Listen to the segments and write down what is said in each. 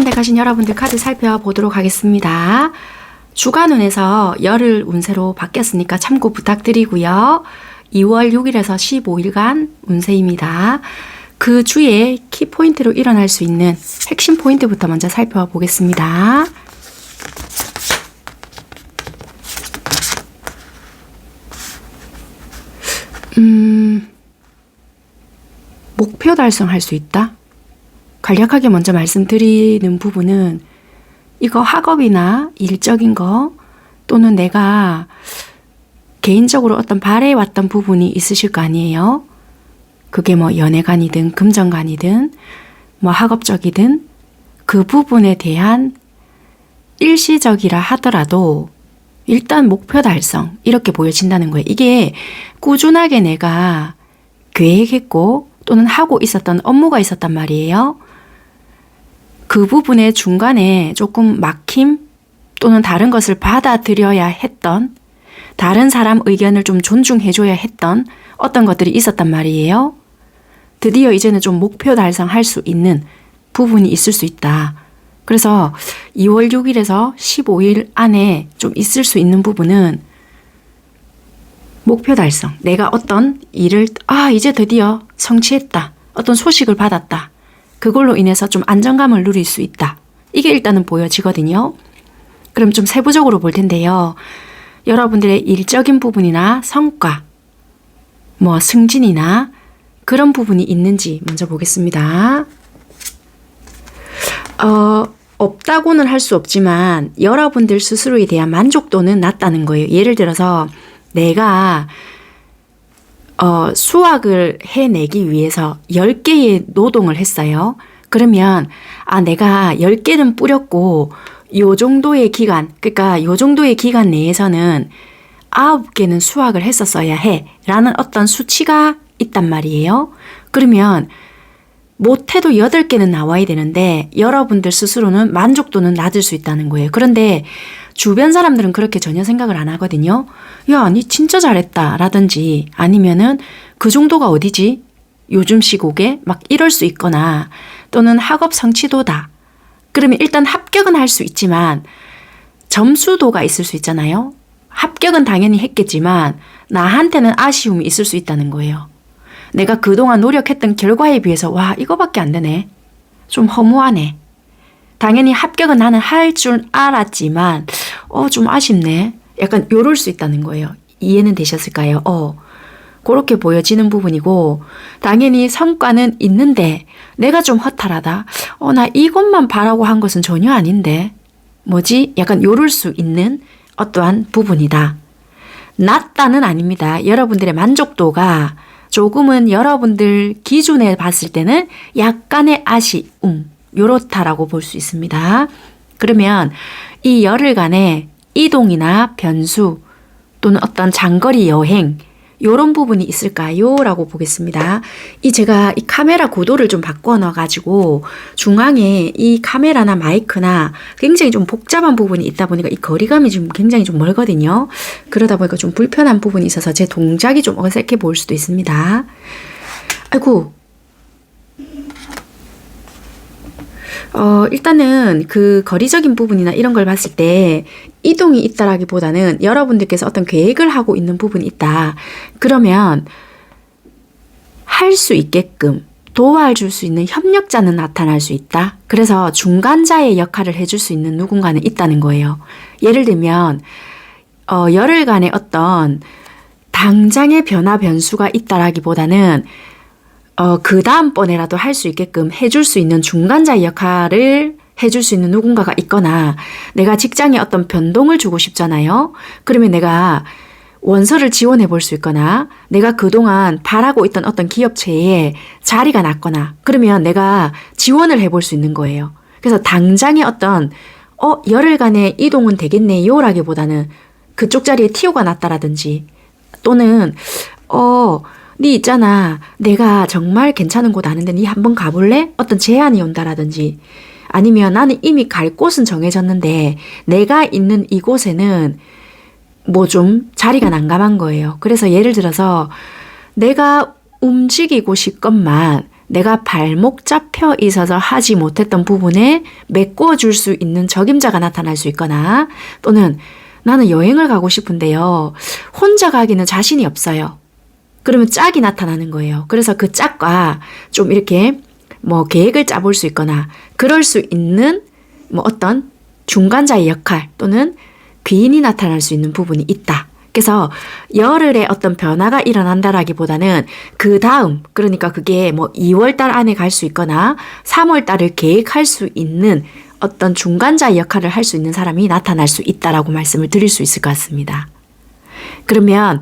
선택하신 여러분들 카드 살펴보도록 하겠습니다. 주간운에서 열흘 운세로 바뀌었으니까 참고 부탁드리고요. 2월 6일에서 15일간 운세입니다. 그 주에 키포인트로 일어날 수 있는 핵심 포인트부터 먼저 살펴보겠습니다. 목표 달성할 수 있다? 간략하게 먼저 말씀드리는 부분은 이거 학업이나 일적인 거 또는 내가 개인적으로 어떤 바래왔던 부분이 있으실 거 아니에요? 그게 뭐 연애관이든 금전관이든 뭐 학업적이든 그 부분에 대한 일시적이라 하더라도 일단 목표 달성 이렇게 보여진다는 거예요. 이게 꾸준하게 내가 계획했고 또는 하고 있었던 업무가 있었단 말이에요. 그 부분의 중간에 조금 막힘 또는 다른 것을 받아들여야 했던 다른 사람 의견을 좀 존중해줘야 했던 어떤 것들이 있었단 말이에요. 드디어 이제는 좀 목표 달성할 수 있는 부분이 있을 수 있다. 그래서 2월 6일에서 15일 안에 좀 있을 수 있는 부분은 목표 달성. 내가 어떤 일을 이제 드디어 성취했다. 어떤 소식을 받았다. 그걸로 인해서 좀 안정감을 누릴 수 있다. 이게 일단은 보여지거든요. 그럼 좀 세부적으로 볼 텐데요. 여러분들의 일적인 부분이나 성과, 뭐 승진이나 그런 부분이 있는지 먼저 보겠습니다. 없다고는 할 수 없지만 여러분들 스스로에 대한 만족도는 낮다는 거예요. 예를 들어서 내가 수확을 해내기 위해서 10개의 노동을 했어요. 그러면 내가 10개는 뿌렸고 요 정도의 기간, 그러니까 요 정도의 기간 내에서는 9개는 수확을 했었어야 해 라는 어떤 수치가 있단 말이에요. 그러면 못해도 8개는 나와야 되는데 여러분들 스스로는 만족도는 낮을 수 있다는 거예요. 그런데 주변 사람들은 그렇게 전혀 생각을 안 하거든요. 야, 니 진짜 잘했다 라든지 아니면은 그 정도가 어디지? 요즘 시국에 막 이럴 수 있거나 또는 학업 성취도다. 그러면 일단 합격은 할 수 있지만 점수도가 있을 수 있잖아요. 합격은 당연히 했겠지만 나한테는 아쉬움이 있을 수 있다는 거예요. 내가 그동안 노력했던 결과에 비해서 와 이거밖에 안 되네. 좀 허무하네. 당연히 합격은 나는 할 줄 알았지만 좀 아쉽네. 약간 요럴 수 있다는 거예요. 이해는 되셨을까요? 그렇게 보여지는 부분이고 당연히 성과는 있는데 내가 좀 허탈하다. 나 이것만 바라고 한 것은 전혀 아닌데 뭐지? 약간 요럴 수 있는 어떠한 부분이다. 낮다는 아닙니다. 여러분들의 만족도가 조금은 여러분들 기준에 봤을 때는 약간의 아쉬움 요렇다라고 볼 수 있습니다. 그러면 이 열흘간의 이동이나 변수 또는 어떤 장거리 여행 요런 부분이 있을까요? 라고 보겠습니다. 제가 이 카메라 고도를 좀 바꿔 놔가지고 중앙에 이 카메라나 마이크나 굉장히 좀 복잡한 부분이 있다 보니까 이 거리감이 좀 굉장히 좀 멀거든요. 그러다 보니까 좀 불편한 부분이 있어서 제 동작이 좀 어색해 보일 수도 있습니다. 아이고. 일단은 그 거리적인 부분이나 이런 걸 봤을 때 이동이 있다라기보다는 여러분들께서 어떤 계획을 하고 있는 부분이 있다. 그러면 할 수 있게끔 도와줄 수 있는 협력자는 나타날 수 있다. 그래서 중간자의 역할을 해줄 수 있는 누군가는 있다는 거예요. 예를 들면 열흘간의 어떤 당장의 변화 변수가 있다라기보다는 그 다음번에라도 할 수 있게끔 해줄 수 있는 중간자의 역할을 해줄 수 있는 누군가가 있거나 내가 직장에 어떤 변동을 주고 싶잖아요. 그러면 내가 원서를 지원해 볼 수 있거나 내가 그동안 바라고 있던 어떤 기업체에 자리가 났거나 그러면 내가 지원을 해볼 수 있는 거예요. 그래서 당장의 어떤 열흘간의 이동은 되겠네요 라기보다는 그쪽 자리에 티오가 났다라든지 또는 니 있잖아. 내가 정말 괜찮은 곳 아는데 니 한번 가볼래? 어떤 제안이 온다라든지 아니면 나는 이미 갈 곳은 정해졌는데 내가 있는 이곳에는 뭐 좀 자리가 난감한 거예요. 그래서 예를 들어서 내가 움직이고 싶건만 내가 발목 잡혀 있어서 하지 못했던 부분에 메꿔 줄 수 있는 적임자가 나타날 수 있거나 또는 나는 여행을 가고 싶은데요. 혼자 가기는 자신이 없어요. 그러면 짝이 나타나는 거예요. 그래서 그 짝과 좀 이렇게 뭐 계획을 짜볼 수 있거나 그럴 수 있는 뭐 어떤 중간자의 역할 또는 귀인이 나타날 수 있는 부분이 있다. 그래서 열흘에 어떤 변화가 일어난다라기보다는 그 다음 그러니까 그게 뭐 2월 달 안에 갈 수 있거나 3월 달을 계획할 수 있는 어떤 중간자 역할을 할 수 있는 사람이 나타날 수 있다라고 말씀을 드릴 수 있을 것 같습니다. 그러면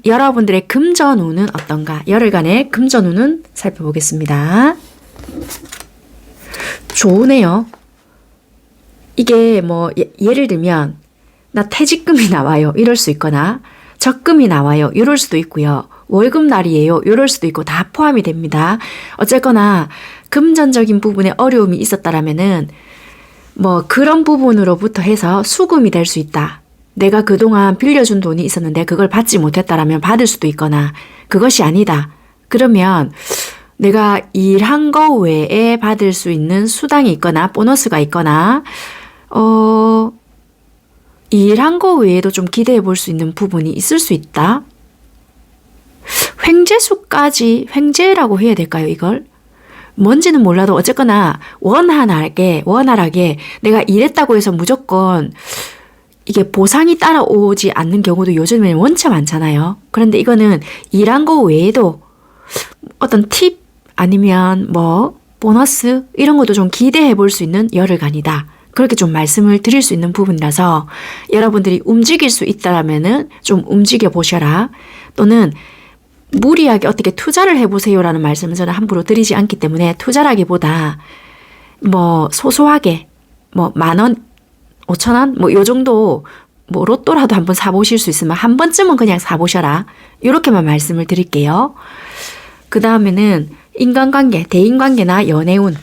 여러분들의 금전운은 어떤가? 열흘간의 금전운은 살펴보겠습니다. 좋으네요. 이게 뭐 예를 들면 나 퇴직금이 나와요. 이럴 수 있거나 적금이 나와요. 이럴 수도 있고요. 월급날이에요. 이럴 수도 있고 다 포함이 됩니다. 어쨌거나 금전적인 부분에 어려움이 있었다라면은 뭐 그런 부분으로부터 해서 수금이 될 수 있다. 내가 그동안 빌려준 돈이 있었는데 그걸 받지 못했다라면 받을 수도 있거나 그것이 아니다. 그러면 내가 일한 거 외에 받을 수 있는 수당이 있거나 보너스가 있거나 일한 거 외에도 좀 기대해 볼 수 있는 부분이 있을 수 있다. 횡재수까지 횡재라고 해야 될까요, 이걸? 뭔지는 몰라도 어쨌거나 원활하게 내가 일했다고 해서 무조건 이게 보상이 따라오지 않는 경우도 요즘에는 원체 많잖아요. 그런데 이거는 일한 거 외에도 어떤 팁 아니면 뭐 보너스 이런 것도 좀 기대해 볼 수 있는 열흘간이다. 그렇게 좀 말씀을 드릴 수 있는 부분이라서 여러분들이 움직일 수 있다라면은 좀 움직여 보셔라. 또는 무리하게 어떻게 투자를 해보세요라는 말씀을 저는 함부로 드리지 않기 때문에 투자라기보다 뭐 소소하게 뭐 10,000원, 5,000원 뭐 요 정도 뭐 로또라도 한번 사보실 수 있으면 한 번쯤은 그냥 사보셔라. 이렇게만 말씀을 드릴게요. 그 다음에는 인간관계, 대인관계나 연애운.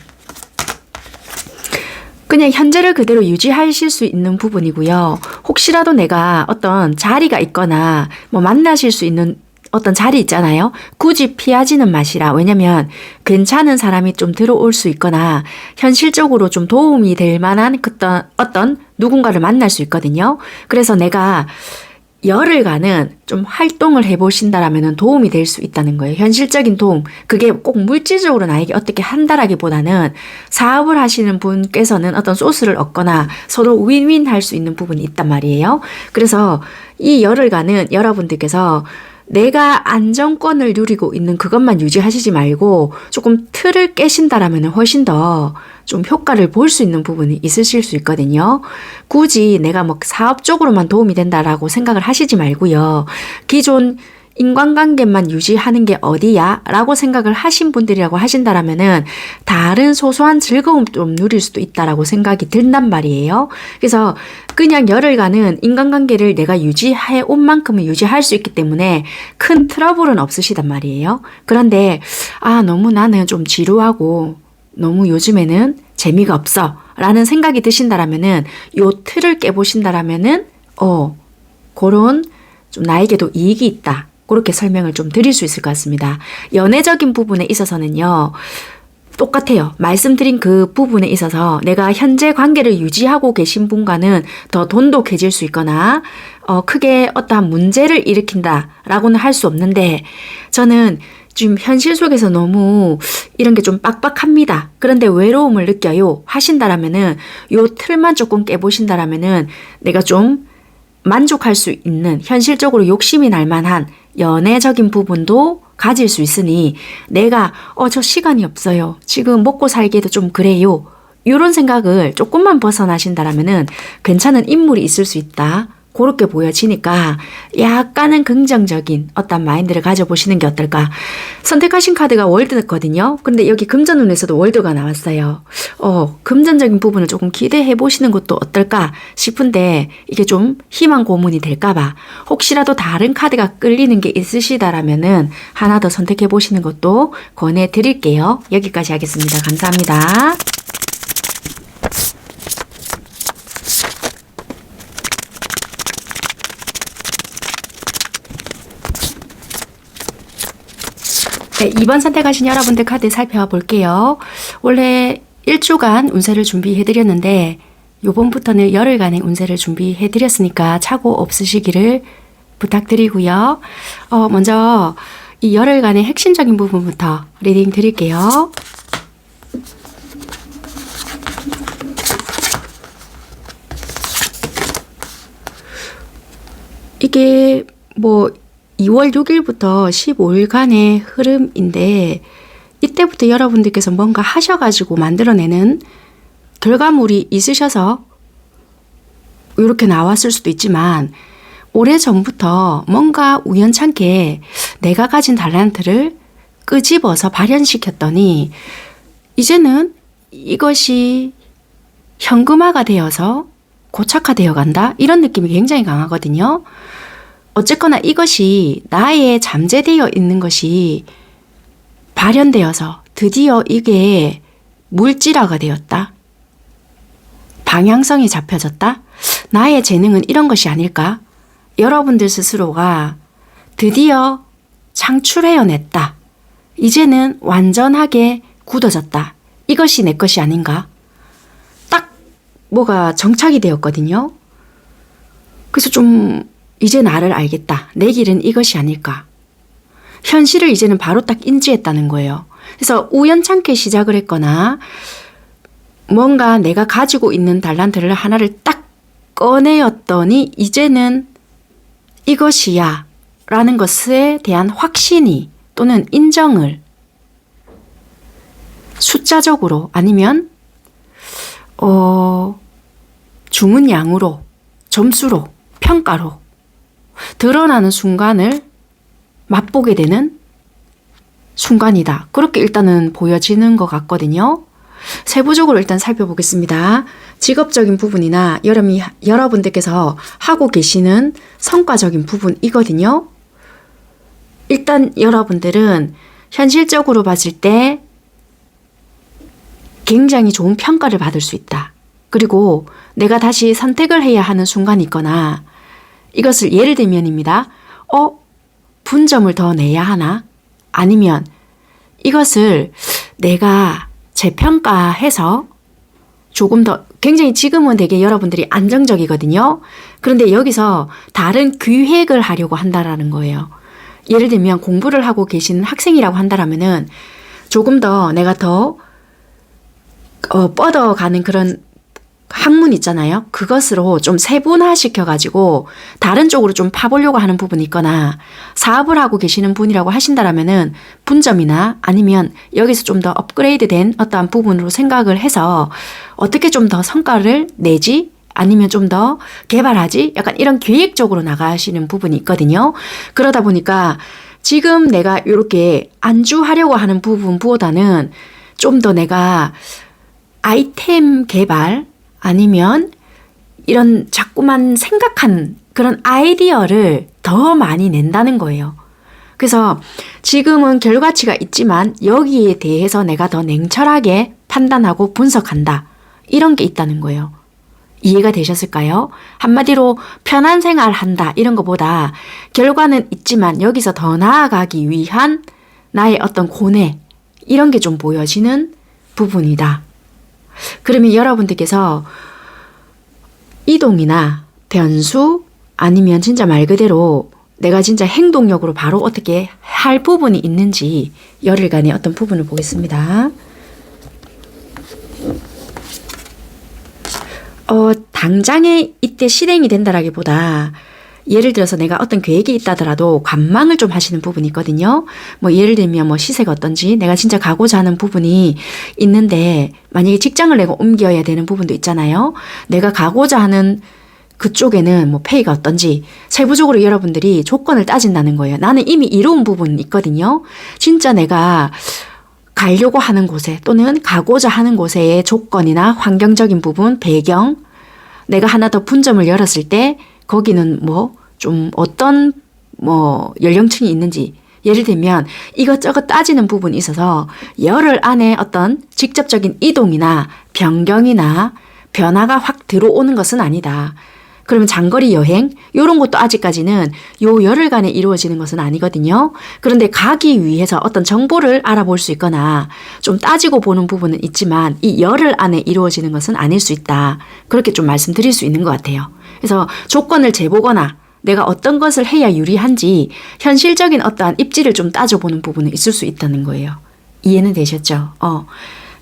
그냥 현재를 그대로 유지하실 수 있는 부분이고요. 혹시라도 내가 어떤 자리가 있거나 뭐 만나실 수 있는 어떤 자리 있잖아요. 굳이 피하지는 마시라. 왜냐면 괜찮은 사람이 좀 들어올 수 있거나 현실적으로 좀 도움이 될 만한 어떤 누군가를 만날 수 있거든요. 그래서 내가 열흘간은 좀 활동을 해보신다라면 도움이 될 수 있다는 거예요. 현실적인 도움. 그게 꼭 물질적으로 나에게 어떻게 한다라기보다는 사업을 하시는 분께서는 어떤 소스를 얻거나 서로 윈윈 할 수 있는 부분이 있단 말이에요. 그래서 이 열흘간은 여러분들께서 내가 안정권을 누리고 있는 그것만 유지하시지 말고 조금 틀을 깨신다라면 훨씬 더 좀 효과를 볼 수 있는 부분이 있으실 수 있거든요. 굳이 내가 뭐 사업적으로만 도움이 된다라고 생각을 하시지 말고요. 기존 인간관계만 유지하는 게 어디야? 라고 생각을 하신 분들이라고 하신다라면은 다른 소소한 즐거움 좀 누릴 수도 있다라고 생각이 든단 말이에요. 그래서 그냥 열흘간은 인간관계를 내가 유지해 온 만큼은 유지할 수 있기 때문에 큰 트러블은 없으시단 말이에요. 그런데 너무 나는 좀 지루하고 너무 요즘에는 재미가 없어 라는 생각이 드신다라면은 요 틀을 깨보신다라면은 그런 좀 나에게도 이익이 있다. 그렇게 설명을 좀 드릴 수 있을 것 같습니다. 연애적인 부분에 있어서는요. 똑같아요. 말씀드린 그 부분에 있어서 내가 현재 관계를 유지하고 계신 분과는 더 돈독해질 수 있거나 크게 어떠한 문제를 일으킨다라고는 할 수 없는데 저는 지금 현실 속에서 너무 이런 게 좀 빡빡합니다. 그런데 외로움을 느껴요 하신다라면은 요 틀만 조금 깨보신다라면은 내가 좀 만족할 수 있는 현실적으로 욕심이 날 만한 연애적인 부분도 가질 수 있으니 내가 저 시간이 없어요. 지금 먹고 살기에도 좀 그래요. 이런 생각을 조금만 벗어나신다라면은 괜찮은 인물이 있을 수 있다. 그렇게 보여지니까 약간은 긍정적인 어떤 마인드를 가져보시는 게 어떨까. 선택하신 카드가 월드거든요. 근데 여기 금전운에서도 월드가 나왔어요. 금전적인 부분을 조금 기대해 보시는 것도 어떨까 싶은데 이게 좀 희망 고문이 될까봐 혹시라도 다른 카드가 끌리는 게 있으시다라면은 하나 더 선택해 보시는 것도 권해드릴게요. 여기까지 하겠습니다. 감사합니다. 네, 네, 2번 선택하신 여러분들 카드 살펴볼게요. 원래 1주간 운세를 준비해드렸는데 요번부터는 열흘간의 운세를 준비해드렸으니까 착오 없으시기를 부탁드리고요. 먼저 이 열흘간의 핵심적인 부분부터 리딩 드릴게요. 이게 뭐 2월 6일부터 15일간의 흐름인데 이때부터 여러분들께서 뭔가 하셔가지고 만들어내는 결과물이 있으셔서 이렇게 나왔을 수도 있지만 오래전부터 뭔가 우연찮게 내가 가진 달란트를 끄집어서 발현시켰더니 이제는 이것이 현금화가 되어서 고착화되어 간다? 이런 느낌이 굉장히 강하거든요. 어쨌거나 이것이 나의 잠재되어 있는 것이 발현되어서 드디어 이게 물질화가 되었다. 방향성이 잡혀졌다. 나의 재능은 이런 것이 아닐까? 여러분들 스스로가 드디어 창출해내냈다. 이제는 완전하게 굳어졌다. 이것이 내 것이 아닌가? 딱 뭐가 정착이 되었거든요. 그래서 좀 이제 나를 알겠다. 내 길은 이것이 아닐까. 현실을 이제는 바로 딱 인지했다는 거예요. 그래서 우연찮게 시작을 했거나 뭔가 내가 가지고 있는 달란트를 하나를 딱 꺼내었더니 이제는 이것이야 라는 것에 대한 확신이 또는 인정을 숫자적으로 아니면 주문량으로 점수로 평가로 드러나는 순간을 맛보게 되는 순간이다. 그렇게 일단은 보여지는 것 같거든요. 세부적으로 일단 살펴보겠습니다. 직업적인 부분이나 여러분들께서 하고 계시는 성과적인 부분이거든요. 일단 여러분들은 현실적으로 봤을 때 굉장히 좋은 평가를 받을 수 있다. 그리고 내가 다시 선택을 해야 하는 순간이 있거나 이것을 예를 들면입니다. 분점을 더 내야 하나? 아니면 이것을 내가 재평가해서 조금 더 굉장히 지금은 되게 여러분들이 안정적이거든요. 그런데 여기서 다른 기획을 하려고 한다라는 거예요. 예를 들면 공부를 하고 계시는 학생이라고 한다라면은 조금 더 내가 더 뻗어가는 그런 학문 있잖아요. 그것으로 좀 세분화시켜가지고 다른 쪽으로 좀 파보려고 하는 부분이 있거나 사업을 하고 계시는 분이라고 하신다라면은 분점이나 아니면 여기서 좀 더 업그레이드된 어떠한 부분으로 생각을 해서 어떻게 좀 더 성과를 내지 아니면 좀 더 개발하지 약간 이런 계획적으로 나가시는 부분이 있거든요. 그러다 보니까 지금 내가 이렇게 안주하려고 하는 부분보다는 좀 더 내가 아이템 개발 아니면 이런 자꾸만 생각하는 그런 아이디어를 더 많이 낸다는 거예요. 그래서 지금은 결과치가 있지만 여기에 대해서 내가 더 냉철하게 판단하고 분석한다. 이런 게 있다는 거예요. 이해가 되셨을까요? 한마디로 편한 생활 한다 이런 것보다 결과는 있지만 여기서 더 나아가기 위한 나의 어떤 고뇌 이런 게 좀 보여지는 부분이다. 그러면 여러분들께서 이동이나 변수 아니면 진짜 말 그대로 내가 진짜 행동력으로 바로 어떻게 할 부분이 있는지 열흘간의 어떤 부분을 보겠습니다. 당장에 이때 실행이 된다라기보다 예를 들어서 내가 어떤 계획이 있다더라도 관망을 좀 하시는 부분이 있거든요. 뭐 예를 들면 뭐 시세가 어떤지 내가 진짜 가고자 하는 부분이 있는데 만약에 직장을 내가 옮겨야 되는 부분도 있잖아요. 내가 가고자 하는 그쪽에는 뭐 페이가 어떤지 세부적으로 여러분들이 조건을 따진다는 거예요. 나는 이미 이루은 부분이 있거든요. 진짜 내가 가려고 하는 곳에 또는 가고자 하는 곳의 조건이나 환경적인 부분, 배경 내가 하나 더 분점을 열었을 때 거기는 뭐 좀 어떤 뭐 연령층이 있는지 예를 들면 이것저것 따지는 부분이 있어서 열흘 안에 어떤 직접적인 이동이나 변경이나 변화가 확 들어오는 것은 아니다. 그러면 장거리 여행 이런 것도 아직까지는 요 열흘간에 이루어지는 것은 아니거든요. 그런데 가기 위해서 어떤 정보를 알아볼 수 있거나 좀 따지고 보는 부분은 있지만 이 열흘 안에 이루어지는 것은 아닐 수 있다. 그렇게 좀 말씀드릴 수 있는 것 같아요. 그래서 조건을 재보거나 내가 어떤 것을 해야 유리한지 현실적인 어떠한 입지를 좀 따져보는 부분은 있을 수 있다는 거예요. 이해는 되셨죠?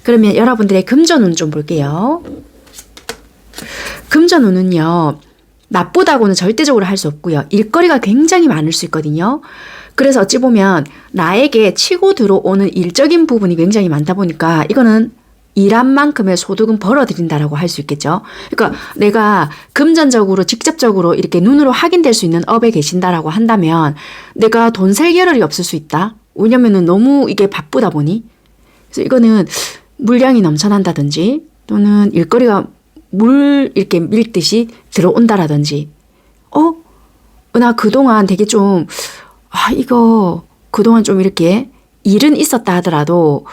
그러면 여러분들의 금전운 좀 볼게요. 금전운은요. 나쁘다고는 절대적으로 할 수 없고요. 일거리가 굉장히 많을 수 있거든요. 그래서 어찌 보면 나에게 치고 들어오는 일적인 부분이 굉장히 많다 보니까 이거는 일한 만큼의 소득은 벌어들인다라고 할 수 있겠죠. 그러니까 내가 금전적으로 직접적으로 이렇게 눈으로 확인될 수 있는 업에 계신다라고 한다면 내가 돈 셀 겨를이 없을 수 있다. 왜냐면은 너무 이게 바쁘다 보니. 그래서 이거는 물량이 넘쳐난다든지 또는 일거리가 물 이렇게 밀듯이 들어온다라든지 나 그동안 되게 좀 이거 그동안 좀 이렇게 일은 있었다 하더라도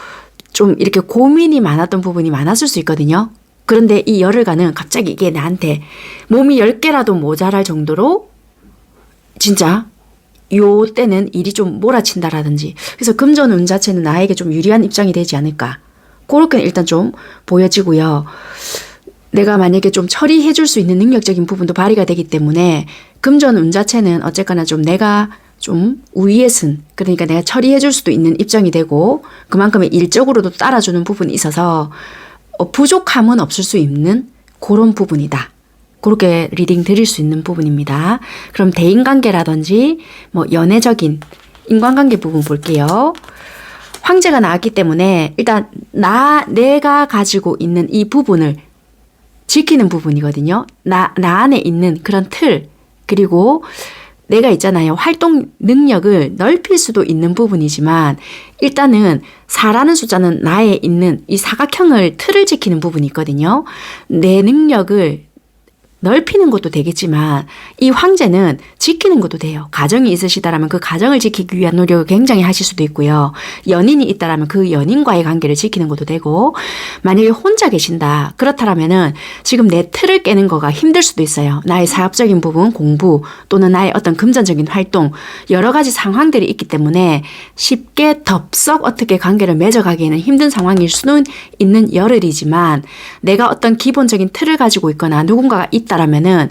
좀 이렇게 고민이 많았던 부분이 많았을 수 있거든요. 그런데 이 열흘간은 갑자기 이게 나한테 몸이 10개라도 모자랄 정도로 진짜 요 때는 일이 좀 몰아친다라든지 그래서 금전운 자체는 나에게 좀 유리한 입장이 되지 않을까. 그렇게 일단 좀 보여지고요. 내가 만약에 좀 처리해 줄 수 있는 능력적인 부분도 발휘가 되기 때문에 금전운 자체는 어쨌거나 좀 내가 좀 우위에 쓴 그러니까 내가 처리해 줄 수도 있는 입장이 되고 그만큼의 일적으로도 따라주는 부분이 있어서 부족함은 없을 수 있는 그런 부분이다. 그렇게 리딩 드릴 수 있는 부분입니다. 그럼 대인관계라든지 뭐 연애적인 인간관계 부분 볼게요. 황제가 나왔기 때문에 일단 내가 가지고 있는 이 부분을 지키는 부분이거든요. 나 안에 있는 그런 틀 그리고 내가 있잖아요. 활동 능력을 넓힐 수도 있는 부분이지만 일단은 4라는 숫자는 나에 있는 이 사각형을 틀을 지키는 부분이 있거든요. 내 능력을 넓히는 것도 되겠지만 이 황제는 지키는 것도 돼요. 가정이 있으시다라면 그 가정을 지키기 위한 노력을 굉장히 하실 수도 있고요. 연인이 있다라면 그 연인과의 관계를 지키는 것도 되고 만약에 혼자 계신다. 그렇다라면은 지금 내 틀을 깨는 거가 힘들 수도 있어요. 나의 사업적인 부분, 공부 또는 나의 어떤 금전적인 활동 여러 가지 상황들이 있기 때문에 쉽게 덥석 어떻게 관계를 맺어가기에는 힘든 상황일 수는 있는 열흘이지만 내가 어떤 기본적인 틀을 가지고 있거나 누군가가 있다라면은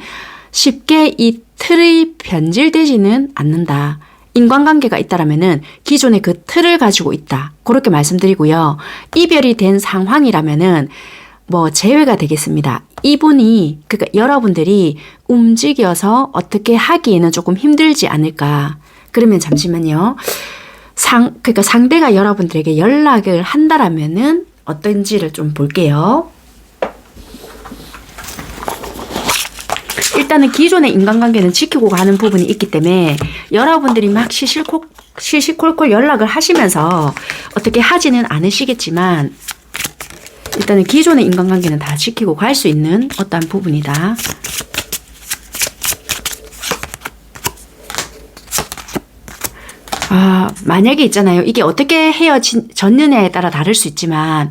쉽게 이 틀이 변질되지는 않는다. 인간관계가 있다라면은 기존의 그 틀을 가지고 있다. 그렇게 말씀드리고요. 이별이 된 상황이라면은 뭐 제외가 되겠습니다. 이분이 그러니까 여러분들이 움직여서 어떻게 하기에는 조금 힘들지 않을까. 그러면 잠시만요. 그러니까 상대가 여러분들에게 연락을 한다라면은 어떤지를 좀 볼게요. 일단은 기존의 인간관계는 지키고 가는 부분이 있기 때문에 여러분들이 막 시시콜콜 연락을 하시면서 어떻게 하지는 않으시겠지만 일단은 기존의 인간관계는 다 지키고 갈 수 있는 어떠한 부분이다. 만약에 있잖아요. 이게 어떻게 헤어졌느냐에 따라 다를 수 있지만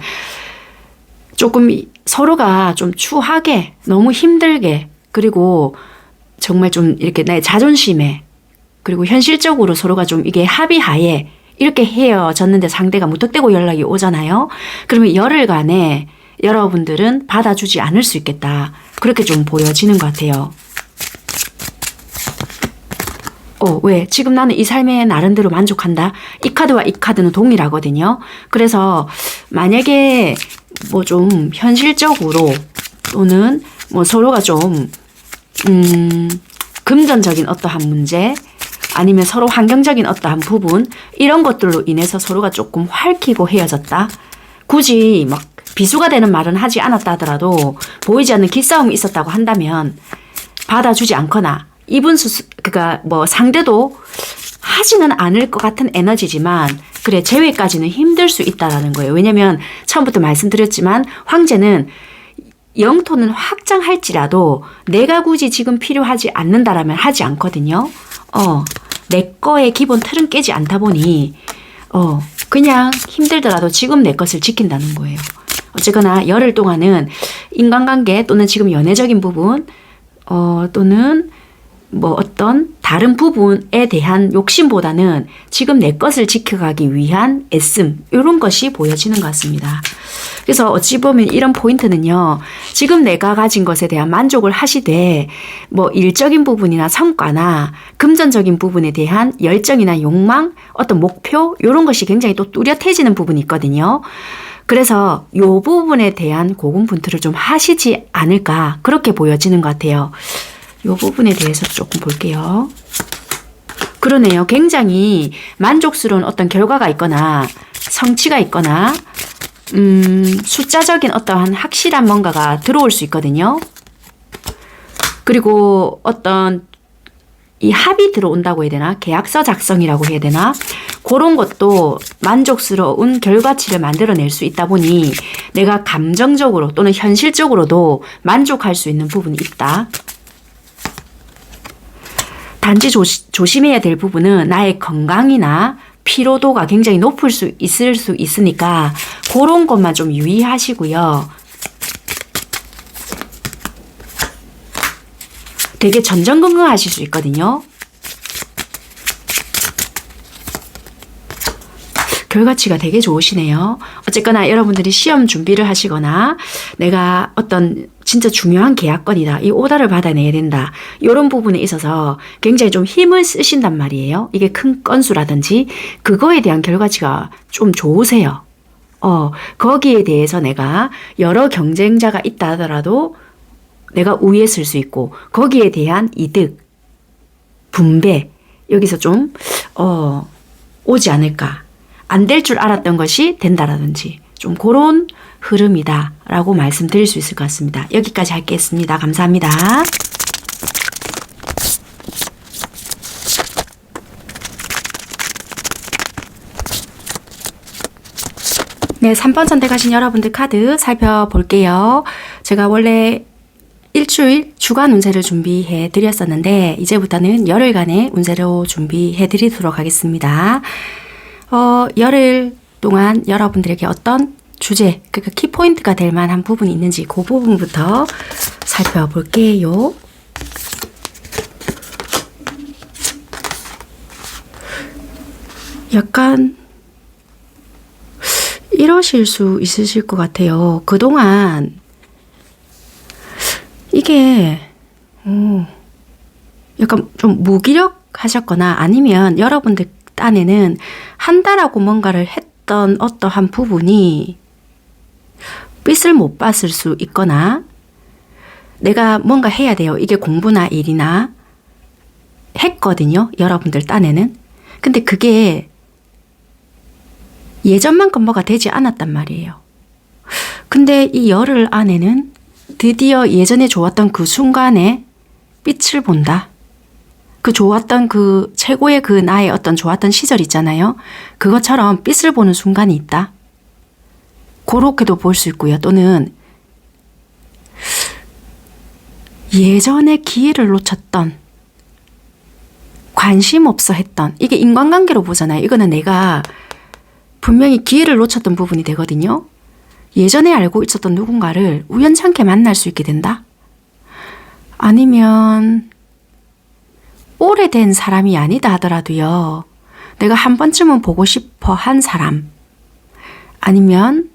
조금 서로가 좀 추하게 너무 힘들게 그리고 정말 좀 이렇게 나의 자존심에 그리고 현실적으로 서로가 좀 이게 합의하에 이렇게 헤어졌는데 상대가 무턱대고 연락이 오잖아요. 그러면 열흘간에 여러분들은 받아주지 않을 수 있겠다. 그렇게 좀 보여지는 것 같아요. 왜? 지금 나는 이 삶에 나름대로 만족한다. 이 카드와 이 카드는 동일하거든요. 그래서 만약에 뭐 좀 현실적으로 또는 뭐 서로가 좀 금전적인 어떠한 문제 아니면 서로 환경적인 어떠한 부분 이런 것들로 인해서 서로가 조금 핥히고 헤어졌다. 굳이 막 비수가 되는 말은 하지 않았다 하더라도 보이지 않는 기싸움이 있었다고 한다면 받아주지 않거나 그러니까 뭐 상대도 하지는 않을 것 같은 에너지지만 그래 제외까지는 힘들 수 있다라는 거예요. 왜냐면 처음부터 말씀드렸지만 황제는 영토는 확장할지라도 내가 굳이 지금 필요하지 않는다라면 하지 않거든요. 내 거의 기본 틀은 깨지 않다 보니 그냥 힘들더라도 지금 내 것을 지킨다는 거예요. 어쨌거나 열흘 동안은 인간관계 또는 지금 연애적인 부분 또는 뭐 어떤 다른 부분에 대한 욕심보다는 지금 내 것을 지켜가기 위한 애씀, 이런 것이 보여지는 것 같습니다. 그래서 어찌 보면 이런 포인트는요, 지금 내가 가진 것에 대한 만족을 하시되 뭐 일적인 부분이나 성과나 금전적인 부분에 대한 열정이나 욕망, 어떤 목표, 이런 것이 굉장히 또 뚜렷해지는 부분이 있거든요. 그래서 이 부분에 대한 고군분투를 좀 하시지 않을까, 그렇게 보여지는 것 같아요. 이 부분에 대해서 조금 볼게요. 그러네요. 굉장히 만족스러운 어떤 결과가 있거나 성취가 있거나 숫자적인 어떠한 확실한 뭔가가 들어올 수 있거든요. 그리고 어떤 이 합이 들어온다고 해야 되나? 계약서 작성이라고 해야 되나? 그런 것도 만족스러운 결과치를 만들어낼 수 있다 보니 내가 감정적으로 또는 현실적으로도 만족할 수 있는 부분이 있다. 단지 조심해야 될 부분은 나의 건강이나 피로도가 굉장히 높을 수 있으니까 그런 것만 좀 유의하시고요. 되게 전전긍긍하실 수 있거든요. 결과치가 되게 좋으시네요. 어쨌거나 여러분들이 시험 준비를 하시거나 내가 어떤 진짜 중요한 계약건이다, 이 오더를 받아내야 된다, 이런 부분에 있어서 굉장히 좀 힘을 쓰신단 말이에요. 이게 큰 건수라든지 그거에 대한 결과치가 좀 좋으세요. 거기에 대해서 내가 여러 경쟁자가 있다 하더라도 내가 우위에 쓸 수 있고 거기에 대한 이득, 분배, 여기서 좀 오지 않을까. 안 될 줄 알았던 것이 된다라든지 좀 그런 흐름이다라고 말씀드릴 수 있을 것 같습니다. 여기까지 하겠습니다. 감사합니다. 네, 3번 선택하신 여러분들 카드 살펴볼게요. 제가 원래 일주일 주간 운세를 준비해 드렸었는데 이제부터는 열흘간의 운세로 준비해 드리도록 하겠습니다. 열흘 동안 여러분들에게 어떤 주제, 그러니까 키포인트가 될 만한 부분이 있는지 그 부분부터 살펴볼게요. 약간 이러실 수 있으실 것 같아요. 그동안 이게 약간 좀 무기력하셨거나 아니면 여러분들 딴에는 한다라고 뭔가를 했던 어떠한 부분이 빛을 못 봤을 수 있거나 내가 뭔가 해야 돼요. 이게 공부나 일이나 했거든요. 여러분들 딴에는. 근데 그게 예전만큼 뭐가 되지 않았단 말이에요. 근데 이 열흘 안에는 드디어 예전에 좋았던 그 순간에 빛을 본다. 그 좋았던 그 최고의 그 나의 어떤 좋았던 시절 있잖아요. 그것처럼 빛을 보는 순간이 있다. 그렇게도 볼 수 있고요. 또는 예전에 기회를 놓쳤던, 관심 없어 했던, 이게 인간관계로 보잖아요. 이거는 내가 분명히 기회를 놓쳤던 부분이 되거든요. 예전에 알고 있었던 누군가를 우연찮게 만날 수 있게 된다. 아니면 오래된 사람이 아니다 하더라도요. 내가 한 번쯤은 보고 싶어 한 사람. 아니면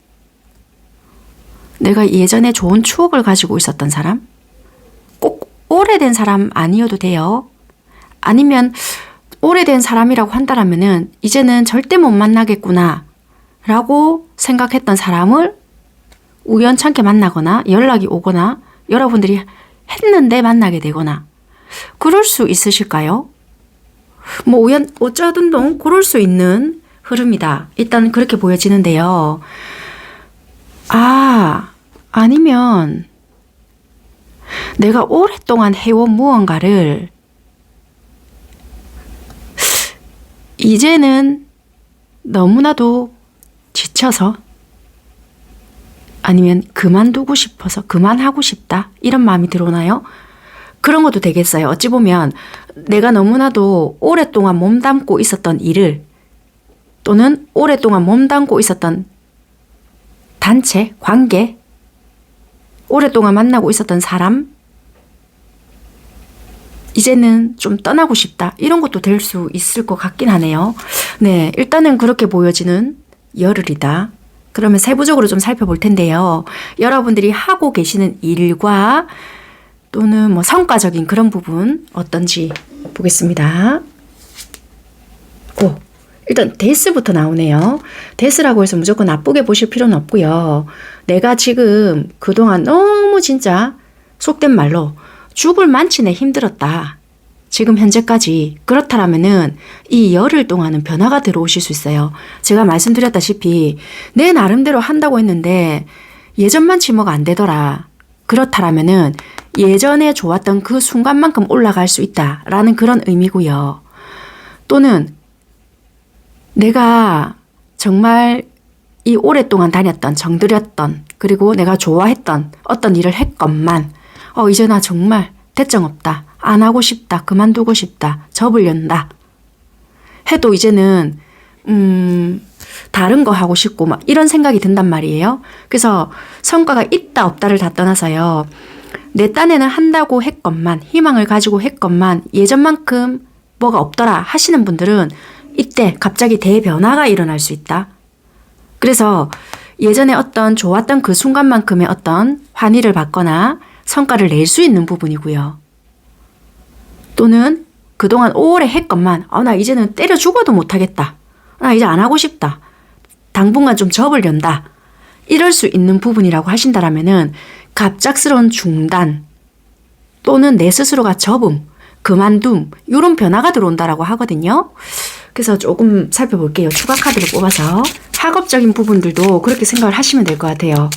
내가 예전에 좋은 추억을 가지고 있었던 사람. 꼭 오래된 사람 아니어도 돼요. 아니면 오래된 사람이라고 한다면은 이제는 절대 못 만나겠구나 라고 생각했던 사람을 우연찮게 만나거나 연락이 오거나 여러분들이 했는데 만나게 되거나 그럴 수 있으실까요? 뭐 어쩌든동 그럴 수 있는 흐름이다. 일단 그렇게 보여지는데요. 아니면 내가 오랫동안 해온 무언가를 이제는 너무나도 지쳐서 아니면 그만두고 싶어서 그만하고 싶다 이런 마음이 들어오나요? 그런 것도 되겠어요. 어찌 보면 내가 너무나도 오랫동안 몸담고 있었던 일을 또는 오랫동안 몸담고 있었던 단체, 관계, 오랫동안 만나고 있었던 사람 이제는 좀 떠나고 싶다. 이런 것도 될 수 있을 것 같긴 하네요. 네, 일단은 그렇게 보여지는 열흘이다. 그러면 세부적으로 좀 살펴볼 텐데요. 여러분들이 하고 계시는 일과 또는 뭐 성과적인 그런 부분 어떤지 보겠습니다. 오, 일단 데스부터 나오네요. 데스라고 해서 무조건 나쁘게 보실 필요는 없고요. 내가 지금 그동안 너무 진짜 속된 말로 죽을 만치네 힘들었다. 지금 현재까지 그렇다라면은 이 열흘 동안은 변화가 들어오실 수 있어요. 제가 말씀드렸다시피 내 나름대로 한다고 했는데 예전만치 뭐가 안 되더라. 그렇다라면은 예전에 좋았던 그 순간만큼 올라갈 수 있다라는 그런 의미고요. 또는 내가 정말 이 오랫동안 다녔던, 정들였던, 그리고 내가 좋아했던 어떤 일을 했건만 이제 나 정말 대정 없다. 안 하고 싶다. 그만두고 싶다. 접으련다. 해도 이제는 다른 거 하고 싶고 막 이런 생각이 든단 말이에요. 그래서 성과가 있다 없다를 다 떠나서요. 내 딴에는 한다고 했건만 희망을 가지고 했건만 예전만큼 뭐가 없더라 하시는 분들은 이때 갑자기 대변화가 일어날 수 있다. 그래서 예전에 어떤 좋았던 그 순간만큼의 어떤 환희를 받거나 성과를 낼 수 있는 부분이고요. 또는 그동안 오래 했건만 나 이제는 때려 죽어도 못하겠다. 나 이제 안 하고 싶다. 당분간 좀 접으련다. 이럴 수 있는 부분이라고 하신다라면은 갑작스러운 중단 또는 내 스스로가 접음, 그만둠 이런 변화가 들어온다라고 하거든요. 그래서 조금 살펴볼게요. 추가 카드를 뽑아서 학업적인 부분들도 그렇게 생각을 하시면 될 것 같아요.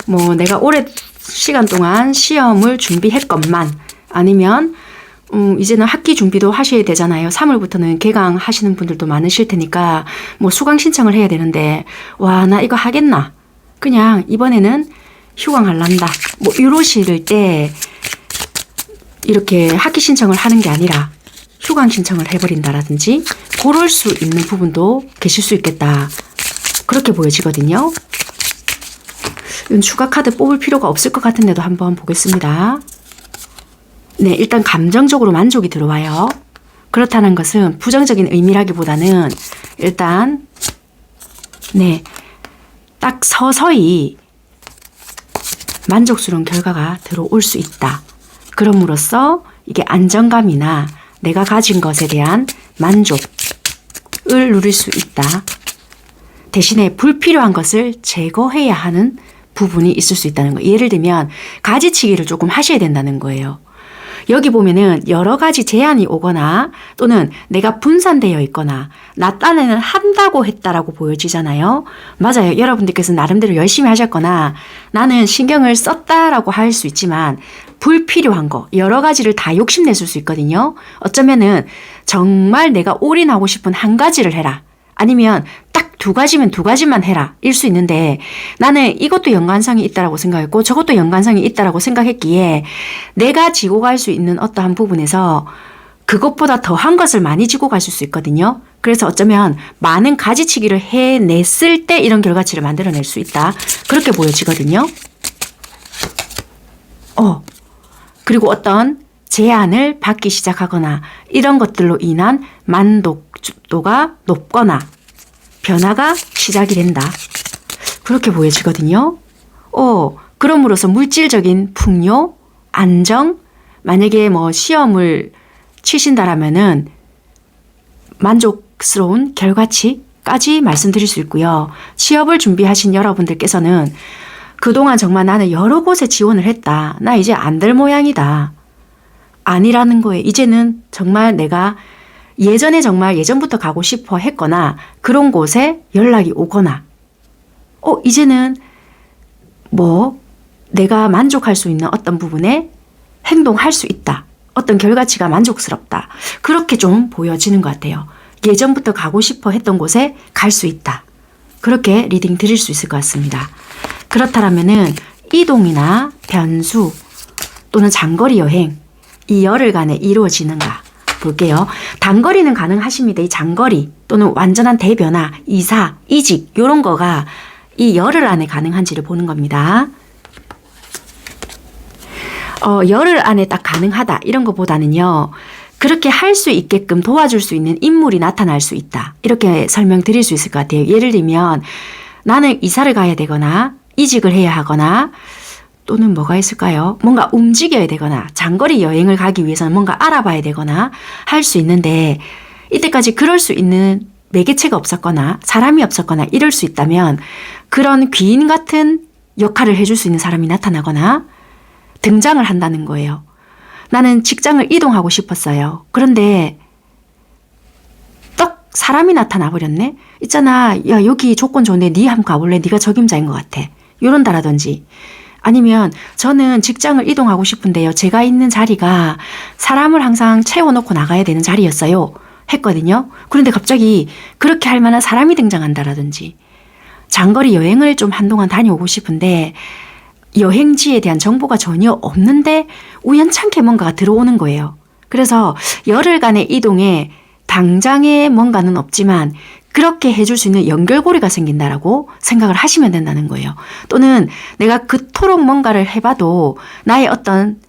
뭐 내가 오래 시간 동안 시험을 준비했건만 아니면 이제는 학기 준비도 하셔야 되잖아요. 3월부터는 개강하시는 분들도 많으실 테니까 뭐 수강 신청을 해야 되는데 와, 나 이거 하겠나? 그냥 이번에는 휴강할란다. 뭐 이러실 때 이렇게 학기 신청을 하는 게 아니라 휴강 신청을 해버린다라든지 그럴 수 있는 부분도 계실 수 있겠다. 그렇게 보여지거든요. 이건 추가 카드 뽑을 필요가 없을 것 같은데도 한번 보겠습니다. 네, 일단 감정적으로 만족이 들어와요. 그렇다는 것은 부정적인 의미라기보다는 일단 네, 딱 서서히 만족스러운 결과가 들어올 수 있다. 그럼으로써 이게 안정감이나 내가 가진 것에 대한 만족을 누릴 수 있다. 대신에 불필요한 것을 제거해야 하는 부분이 있을 수 있다는 거예요. 예를 들면 가지치기를 조금 하셔야 된다는 거예요. 여기 보면은 여러 가지 제안이 오거나 또는 내가 분산되어 있거나 나 딴에는 한다고 했다라고 보여지잖아요. 맞아요. 여러분들께서 나름대로 열심히 하셨거나 나는 신경을 썼다라고 할 수 있지만 불필요한 거 여러 가지를 다 욕심냈을 수 있거든요. 어쩌면은 정말 내가 올인하고 싶은 한 가지를 해라. 아니면 딱 두 가지면 두 가지만 해라 일 수 있는데 나는 이것도 연관성이 있다라고 생각했고 저것도 연관성이 있다라고 생각했기에 내가 지고 갈 수 있는 어떠한 부분에서 그것보다 더한 것을 많이 지고 가실 수 있거든요. 그래서 어쩌면 많은 가지치기를 해냈을 때 이런 결과치를 만들어낼 수 있다. 그렇게 보여지거든요. 그리고 어떤 제안을 받기 시작하거나 이런 것들로 인한 만족도가 높거나 변화가 시작이 된다. 그렇게 보여지거든요. 그럼으로써 물질적인 풍요, 안정, 만약에 뭐 시험을 치신다라면은 만족스러운 결과치까지 말씀드릴 수 있고요. 취업을 준비하신 여러분들께서는 그동안 정말 나는 여러 곳에 지원을 했다. 나 이제 안 될 모양이다. 아니라는 거예요. 이제는 정말 내가 예전에 정말 예전부터 가고 싶어 했거나 그런 곳에 연락이 오거나 이제는 뭐 내가 만족할 수 있는 어떤 부분에 행동할 수 있다. 어떤 결과치가 만족스럽다. 그렇게 좀 보여지는 것 같아요. 예전부터 가고 싶어 했던 곳에 갈 수 있다. 그렇게 리딩 드릴 수 있을 것 같습니다. 그렇다면은 이동이나 변수 또는 장거리 여행 이 열흘간에 이루어지는가 볼게요. 단거리는 가능하십니다. 이 장거리 또는 완전한 대변화, 이사, 이직 이런 거가 이 열흘 안에 가능한지를 보는 겁니다. 열흘 안에 딱 가능하다 이런 것보다는요. 그렇게 할 수 있게끔 도와줄 수 있는 인물이 나타날 수 있다. 이렇게 설명드릴 수 있을 것 같아요. 예를 들면 나는 이사를 가야 되거나 이직을 해야 하거나 또는 뭐가 있을까요? 뭔가 움직여야 되거나 장거리 여행을 가기 위해서는 뭔가 알아봐야 되거나 할 수 있는데 이때까지 그럴 수 있는 매개체가 없었거나 사람이 없었거나 이럴 수 있다면 그런 귀인 같은 역할을 해줄 수 있는 사람이 나타나거나 등장을 한다는 거예요. 나는 직장을 이동하고 싶었어요. 그런데 떡 사람이 나타나 버렸네. 있잖아. 야 여기 조건 좋은데 네 한번 가볼래? 네가 적임자인 것 같아. 이런다라든지 아니면 저는 직장을 이동하고 싶은데요. 제가 있는 자리가 사람을 항상 채워놓고 나가야 되는 자리였어요. 했거든요. 그런데 갑자기 그렇게 할 만한 사람이 등장한다라든지 장거리 여행을 좀 한동안 다녀오고 싶은데 여행지에 대한 정보가 전혀 없는데 우연찮게 뭔가가 들어오는 거예요. 그래서 열흘간의 이동에 당장에 뭔가는 없지만 그렇게 해줄 수 있는 연결고리가 생긴다라고 생각을 하시면 된다는 거예요. 또는 내가 그토록 뭔가를 해봐도 나의 어떤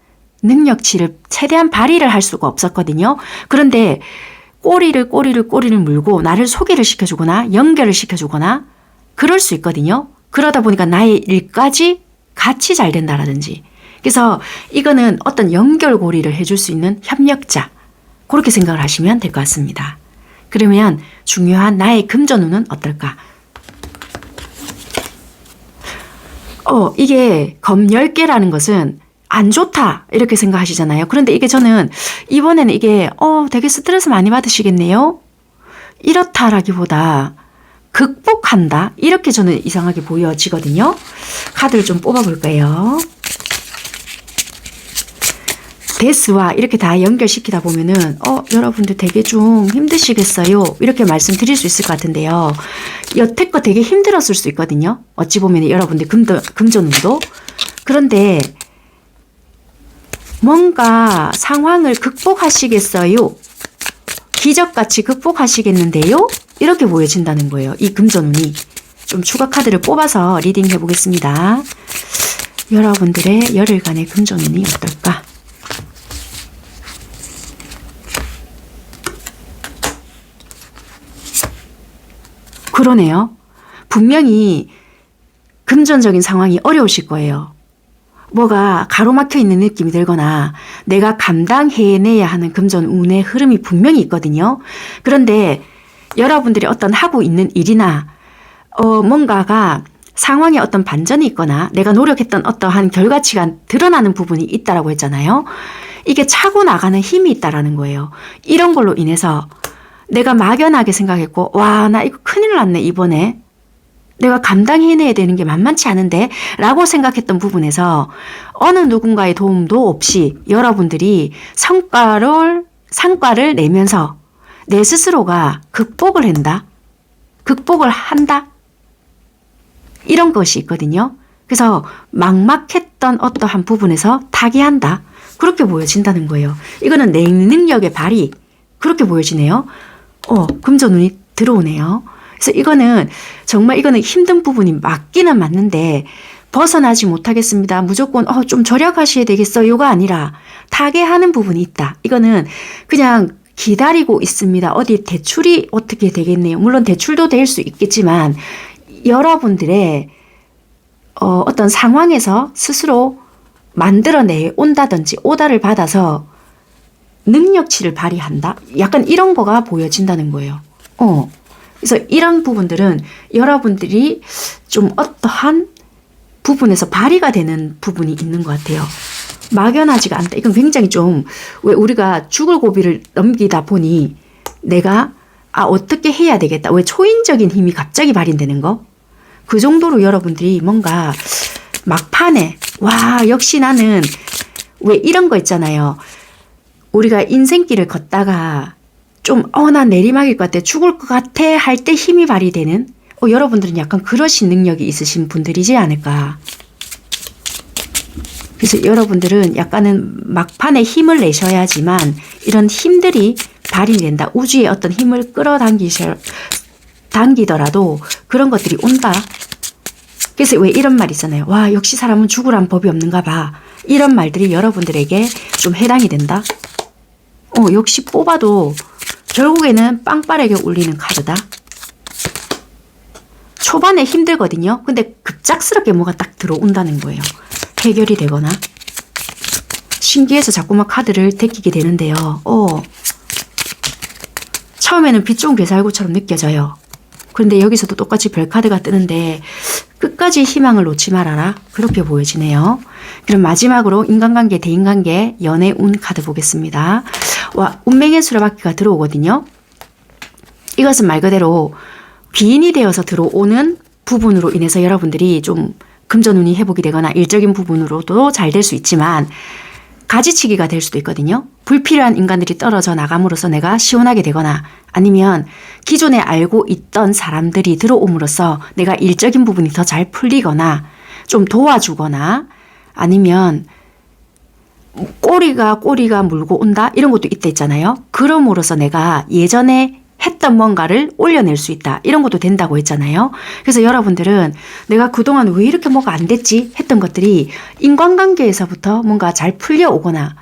능력치를 최대한 발휘를 할 수가 없었거든요. 그런데 꼬리를 물고 나를 소개를 시켜주거나 연결을 시켜주거나 그럴 수 있거든요. 그러다 보니까 나의 일까지 같이 잘 된다라든지. 그래서 이거는 어떤 연결고리를 해줄 수 있는 협력자. 그렇게 생각을 하시면 될 것 같습니다. 그러면 중요한 나의 금전운은 어떨까? 이게 검 10개라는 것은 안 좋다 이렇게 생각하시잖아요. 그런데 이게 저는 이번에는 이게 되게 스트레스 많이 받으시겠네요. 이렇다라기보다 극복한다 이렇게 저는 이상하게 보여지거든요. 카드를 좀 뽑아볼까요? 데스와 이렇게 다 연결시키다 보면은 여러분들 되게 좀 힘드시겠어요 이렇게 말씀드릴 수 있을 것 같은데요. 여태껏 되게 힘들었을 수 있거든요. 어찌 보면 여러분들 금전운도. 그런데 뭔가 상황을 극복하시겠어요? 기적같이 극복하시겠는데요? 이렇게 보여진다는 거예요. 이 금전운이. 좀 추가 카드를 뽑아서 리딩 해보겠습니다. 여러분들의 열흘간의 금전운이 어떨까? 그러네요. 분명히 금전적인 상황이 어려우실 거예요. 뭐가 가로막혀 있는 느낌이 들거나 내가 감당해내야 하는 금전운의 흐름이 분명히 있거든요. 그런데 여러분들이 어떤 하고 있는 일이나 뭔가가 상황에 어떤 반전이 있거나 내가 노력했던 어떠한 결과치가 드러나는 부분이 있다라고 했잖아요. 이게 차고 나가는 힘이 있다라는 거예요. 이런 걸로 인해서 내가 막연하게 생각했고 와, 나 이거 큰일 났네 이번에. 내가 감당해내야 되는 게 만만치 않은데 라고 생각했던 부분에서 어느 누군가의 도움도 없이 여러분들이 상과를 내면서 내 스스로가 극복을 한다. 극복을 한다. 이런 것이 있거든요. 그래서 막막했던 어떠한 부분에서 타개한다. 그렇게 보여진다는 거예요. 이거는 내 능력의 발휘. 그렇게 보여지네요. 금전운이 들어오네요. 그래서 이거는 정말 이거는 힘든 부분이 맞기는 맞는데 벗어나지 못하겠습니다. 무조건 좀 절약하셔야 되겠어요가 아니라 타개하는 부분이 있다. 이거는 그냥 기다리고 있습니다. 어디 대출이 어떻게 되겠네요. 물론 대출도 될 수 있겠지만 여러분들의 어떤 상황에서 스스로 만들어내 온다든지 오다를 받아서 능력치를 발휘한다. 약간 이런 거가 보여진다는 거예요. 그래서 이런 부분들은 여러분들이 좀 어떠한 부분에서 발휘가 되는 부분이 있는 것 같아요. 막연하지가 않다. 이건 굉장히 좀 왜 우리가 죽을 고비를 넘기다 보니 내가 어떻게 해야 되겠다. 왜 초인적인 힘이 갑자기 발휘되는 거? 그 정도로 여러분들이 뭔가 막판에 와 역시 나는 왜 이런 거 있잖아요. 우리가 인생길을 걷다가 좀 난 내리막일 것 같아 죽을 것 같아 할 때 힘이 발휘되는 여러분들은 약간 그러신 능력이 있으신 분들이지 않을까. 그래서 여러분들은 약간은 막판에 힘을 내셔야지만 이런 힘들이 발휘된다. 우주의 어떤 힘을 끌어당기더라도 그런 것들이 온다. 그래서 왜 이런 말 있잖아요. 와, 역시 사람은 죽으란 법이 없는가 봐. 이런 말들이 여러분들에게 좀 해당이 된다. 역시 뽑아도 결국에는 빵빠르게 울리는 카드다. 초반에 힘들거든요. 근데 급작스럽게 뭐가 딱 들어온다는 거예요. 해결이 되거나. 신기해서 자꾸만 카드를 데끼게 되는데요. 처음에는 빛 좋은 괴살구처럼 느껴져요. 그런데 여기서도 똑같이 별카드가 뜨는데 끝까지 희망을 놓지 말아라. 그렇게 보여지네요. 그럼 마지막으로 인간관계, 대인관계, 연애 운 카드 보겠습니다. 와, 운명의 수레바퀴가 들어오거든요. 이것은 말 그대로 귀인이 되어서 들어오는 부분으로 인해서 여러분들이 좀 금전운이 회복이 되거나 일적인 부분으로도 잘 될 수 있지만 가지치기가 될 수도 있거든요. 불필요한 인간들이 떨어져 나감으로써 내가 시원하게 되거나 아니면 기존에 알고 있던 사람들이 들어옴으로써 내가 일적인 부분이 더 잘 풀리거나 좀 도와주거나 아니면 꼬리가 물고 온다 이런 것도 있다 있잖아요. 그럼으로써 내가 예전에 했던 뭔가를 올려낼 수 있다. 이런 것도 된다고 했잖아요. 그래서 여러분들은 내가 그동안 왜 이렇게 뭐가 안 됐지 했던 것들이 인간관계에서부터 뭔가 잘 풀려오거나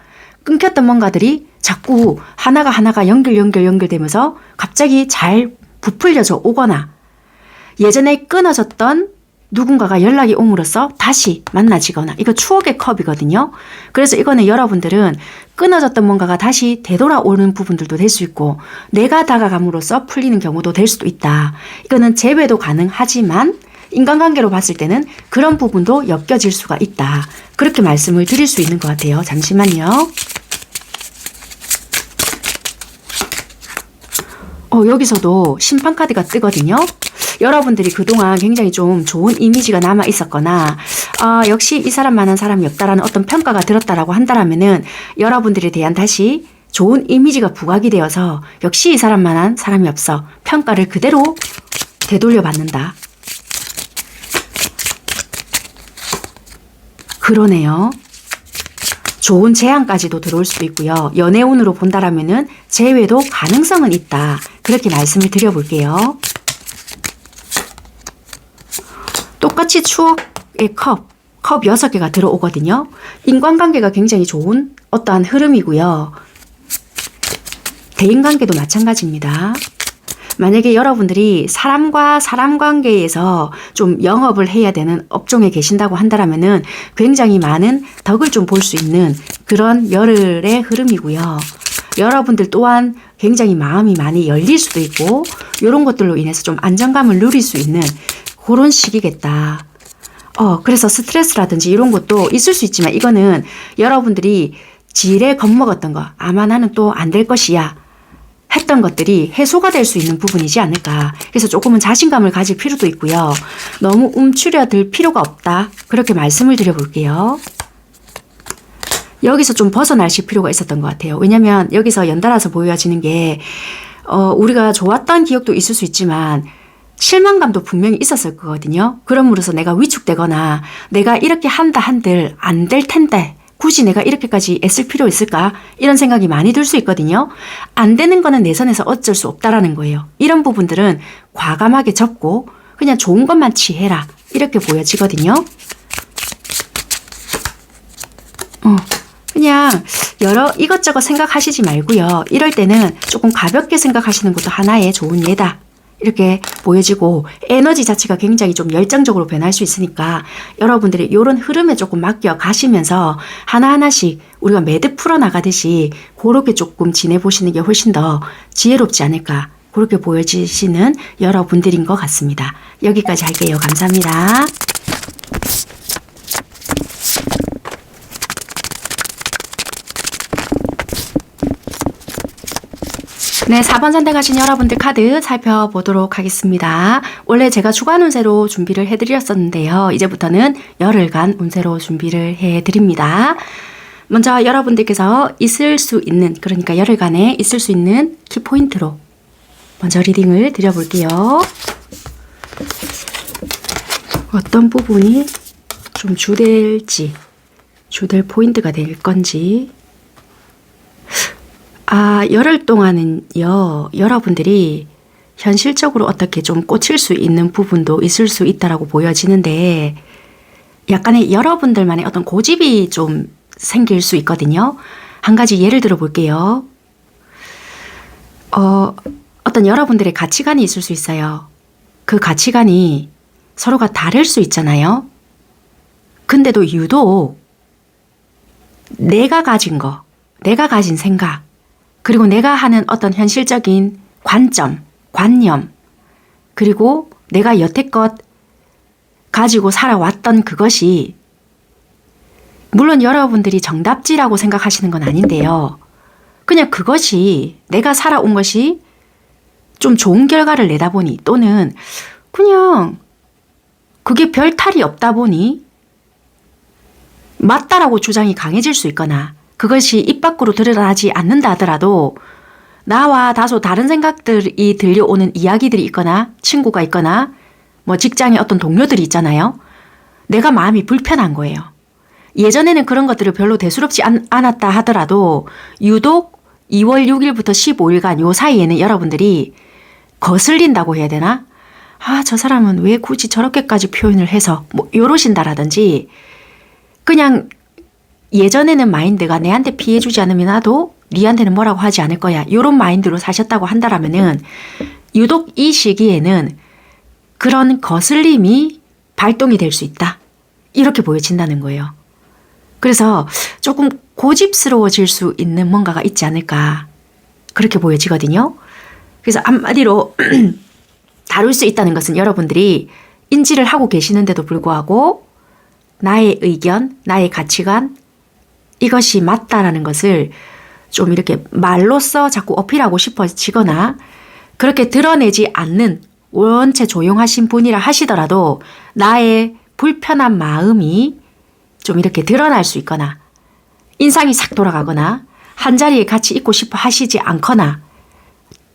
끊겼던 뭔가들이 자꾸 하나가 연결되면서 갑자기 잘 부풀려져 오거나 예전에 끊어졌던 누군가가 연락이 옴으로써 다시 만나지거나 이거 추억의 컵이거든요. 그래서 이거는 여러분들은 끊어졌던 뭔가가 다시 되돌아오는 부분들도 될 수 있고 내가 다가감으로써 풀리는 경우도 될 수도 있다. 이거는 재회도 가능하지만 인간관계로 봤을 때는 그런 부분도 엮여질 수가 있다. 그렇게 말씀을 드릴 수 있는 것 같아요. 잠시만요. 여기서도 심판카드가 뜨거든요. 여러분들이 그동안 굉장히 좀 좋은 이미지가 남아 있었거나 역시 이 사람만한 사람이 없다라는 어떤 평가가 들었다라고 한다라면은 여러분들에 대한 다시 좋은 이미지가 부각이 되어서 역시 이 사람만한 사람이 없어 평가를 그대로 되돌려 받는다. 그러네요. 좋은 제안까지도 들어올 수도 있고요. 연애운으로 본다라면은 재회도 가능성은 있다. 그렇게 말씀을 드려볼게요. 똑같이 추억의 컵 6개가 들어오거든요. 인간관계가 굉장히 좋은 어떠한 흐름이고요. 대인관계도 마찬가지입니다. 만약에 여러분들이 사람과 사람 관계에서 좀 영업을 해야 되는 업종에 계신다고 한다면은 굉장히 많은 덕을 좀 볼 수 있는 그런 열흘의 흐름이고요. 여러분들 또한 굉장히 마음이 많이 열릴 수도 있고 이런 것들로 인해서 좀 안정감을 누릴 수 있는 그런 시기겠다. 그래서 스트레스라든지 이런 것도 있을 수 있지만 이거는 여러분들이 지레 겁먹었던 거 아마 나는 또 안 될 것이야 했던 것들이 해소가 될 수 있는 부분이지 않을까. 그래서 조금은 자신감을 가질 필요도 있고요. 너무 움츠려들 필요가 없다. 그렇게 말씀을 드려볼게요. 여기서 좀 벗어나실 필요가 있었던 것 같아요. 왜냐면 여기서 연달아서 보여지는 게 우리가 좋았던 기억도 있을 수 있지만 실망감도 분명히 있었을 거거든요. 그럼으로써 내가 위축되거나 내가 이렇게 한다 한들 안 될 텐데 굳이 내가 이렇게까지 애쓸 필요 있을까? 이런 생각이 많이 들 수 있거든요. 안 되는 거는 내 선에서 어쩔 수 없다라는 거예요. 이런 부분들은 과감하게 접고 그냥 좋은 것만 취해라. 이렇게 보여지거든요. 그냥 여러 이것저것 생각하시지 말고요. 이럴 때는 조금 가볍게 생각하시는 것도 하나의 좋은 예다. 이렇게 보여지고 에너지 자체가 굉장히 좀 열정적으로 변할 수 있으니까 여러분들이 이런 흐름에 조금 맡겨 가시면서 하나하나씩 우리가 매듭 풀어나가듯이 그렇게 조금 지내보시는 게 훨씬 더 지혜롭지 않을까 그렇게 보여지시는 여러분들인 것 같습니다. 여기까지 할게요. 감사합니다. 네, 4번 선택하신 여러분들 카드 살펴보도록 하겠습니다. 원래 제가 주간 운세로 준비를 해드렸었는데요. 이제부터는 열흘간 운세로 준비를 해드립니다. 먼저 여러분들께서 있을 수 있는, 그러니까 열흘간에 있을 수 있는 키포인트로 먼저 리딩을 드려볼게요. 어떤 부분이 좀 주될 포인트가 될 건지. 열흘 동안은요, 여러분들이 현실적으로 어떻게 좀 꽂힐 수 있는 부분도 있을 수 있다라고 보여지는데 약간의 여러분들만의 어떤 고집이 좀 생길 수 있거든요. 한 가지 예를 들어 볼게요. 어떤 여러분들의 가치관이 있을 수 있어요. 그 가치관이 서로가 다를 수 있잖아요. 근데도 유독 내가 가진 거, 내가 가진 생각, 그리고 내가 하는 어떤 현실적인 관점, 관념, 그리고 내가 여태껏 가지고 살아왔던 그것이 물론 여러분들이 정답지라고 생각하시는 건 아닌데요. 그냥 그것이 내가 살아온 것이 좀 좋은 결과를 내다 보니 또는 그냥 그게 별 탈이 없다 보니 맞다라고 주장이 강해질 수 있거나 그것이 입 밖으로 드러나지 않는다 하더라도 나와 다소 다른 생각들이 들려오는 이야기들이 있거나 친구가 있거나 뭐 직장의 어떤 동료들이 있잖아요. 내가 마음이 불편한 거예요. 예전에는 그런 것들을 별로 대수롭지 않았다 하더라도 유독 2월 6일부터 15일간 요 사이에는 여러분들이 거슬린다고 해야 되나? 아, 저 사람은 왜 굳이 저렇게까지 표현을 해서 뭐 요러신다라든지 그냥 예전에는 마인드가 내한테 피해주지 않으면 나도 니한테는 뭐라고 하지 않을 거야. 요런 마인드로 사셨다고 한다라면은 유독 이 시기에는 그런 거슬림이 발동이 될 수 있다. 이렇게 보여진다는 거예요. 그래서 조금 고집스러워질 수 있는 뭔가가 있지 않을까. 그렇게 보여지거든요. 그래서 한마디로 다룰 수 있다는 것은 여러분들이 인지를 하고 계시는데도 불구하고 나의 의견, 나의 가치관, 이것이 맞다라는 것을 좀 이렇게 말로써 자꾸 어필하고 싶어지거나 그렇게 드러내지 않는 원체 조용하신 분이라 하시더라도 나의 불편한 마음이 좀 이렇게 드러날 수 있거나 인상이 싹 돌아가거나 한자리에 같이 있고 싶어 하시지 않거나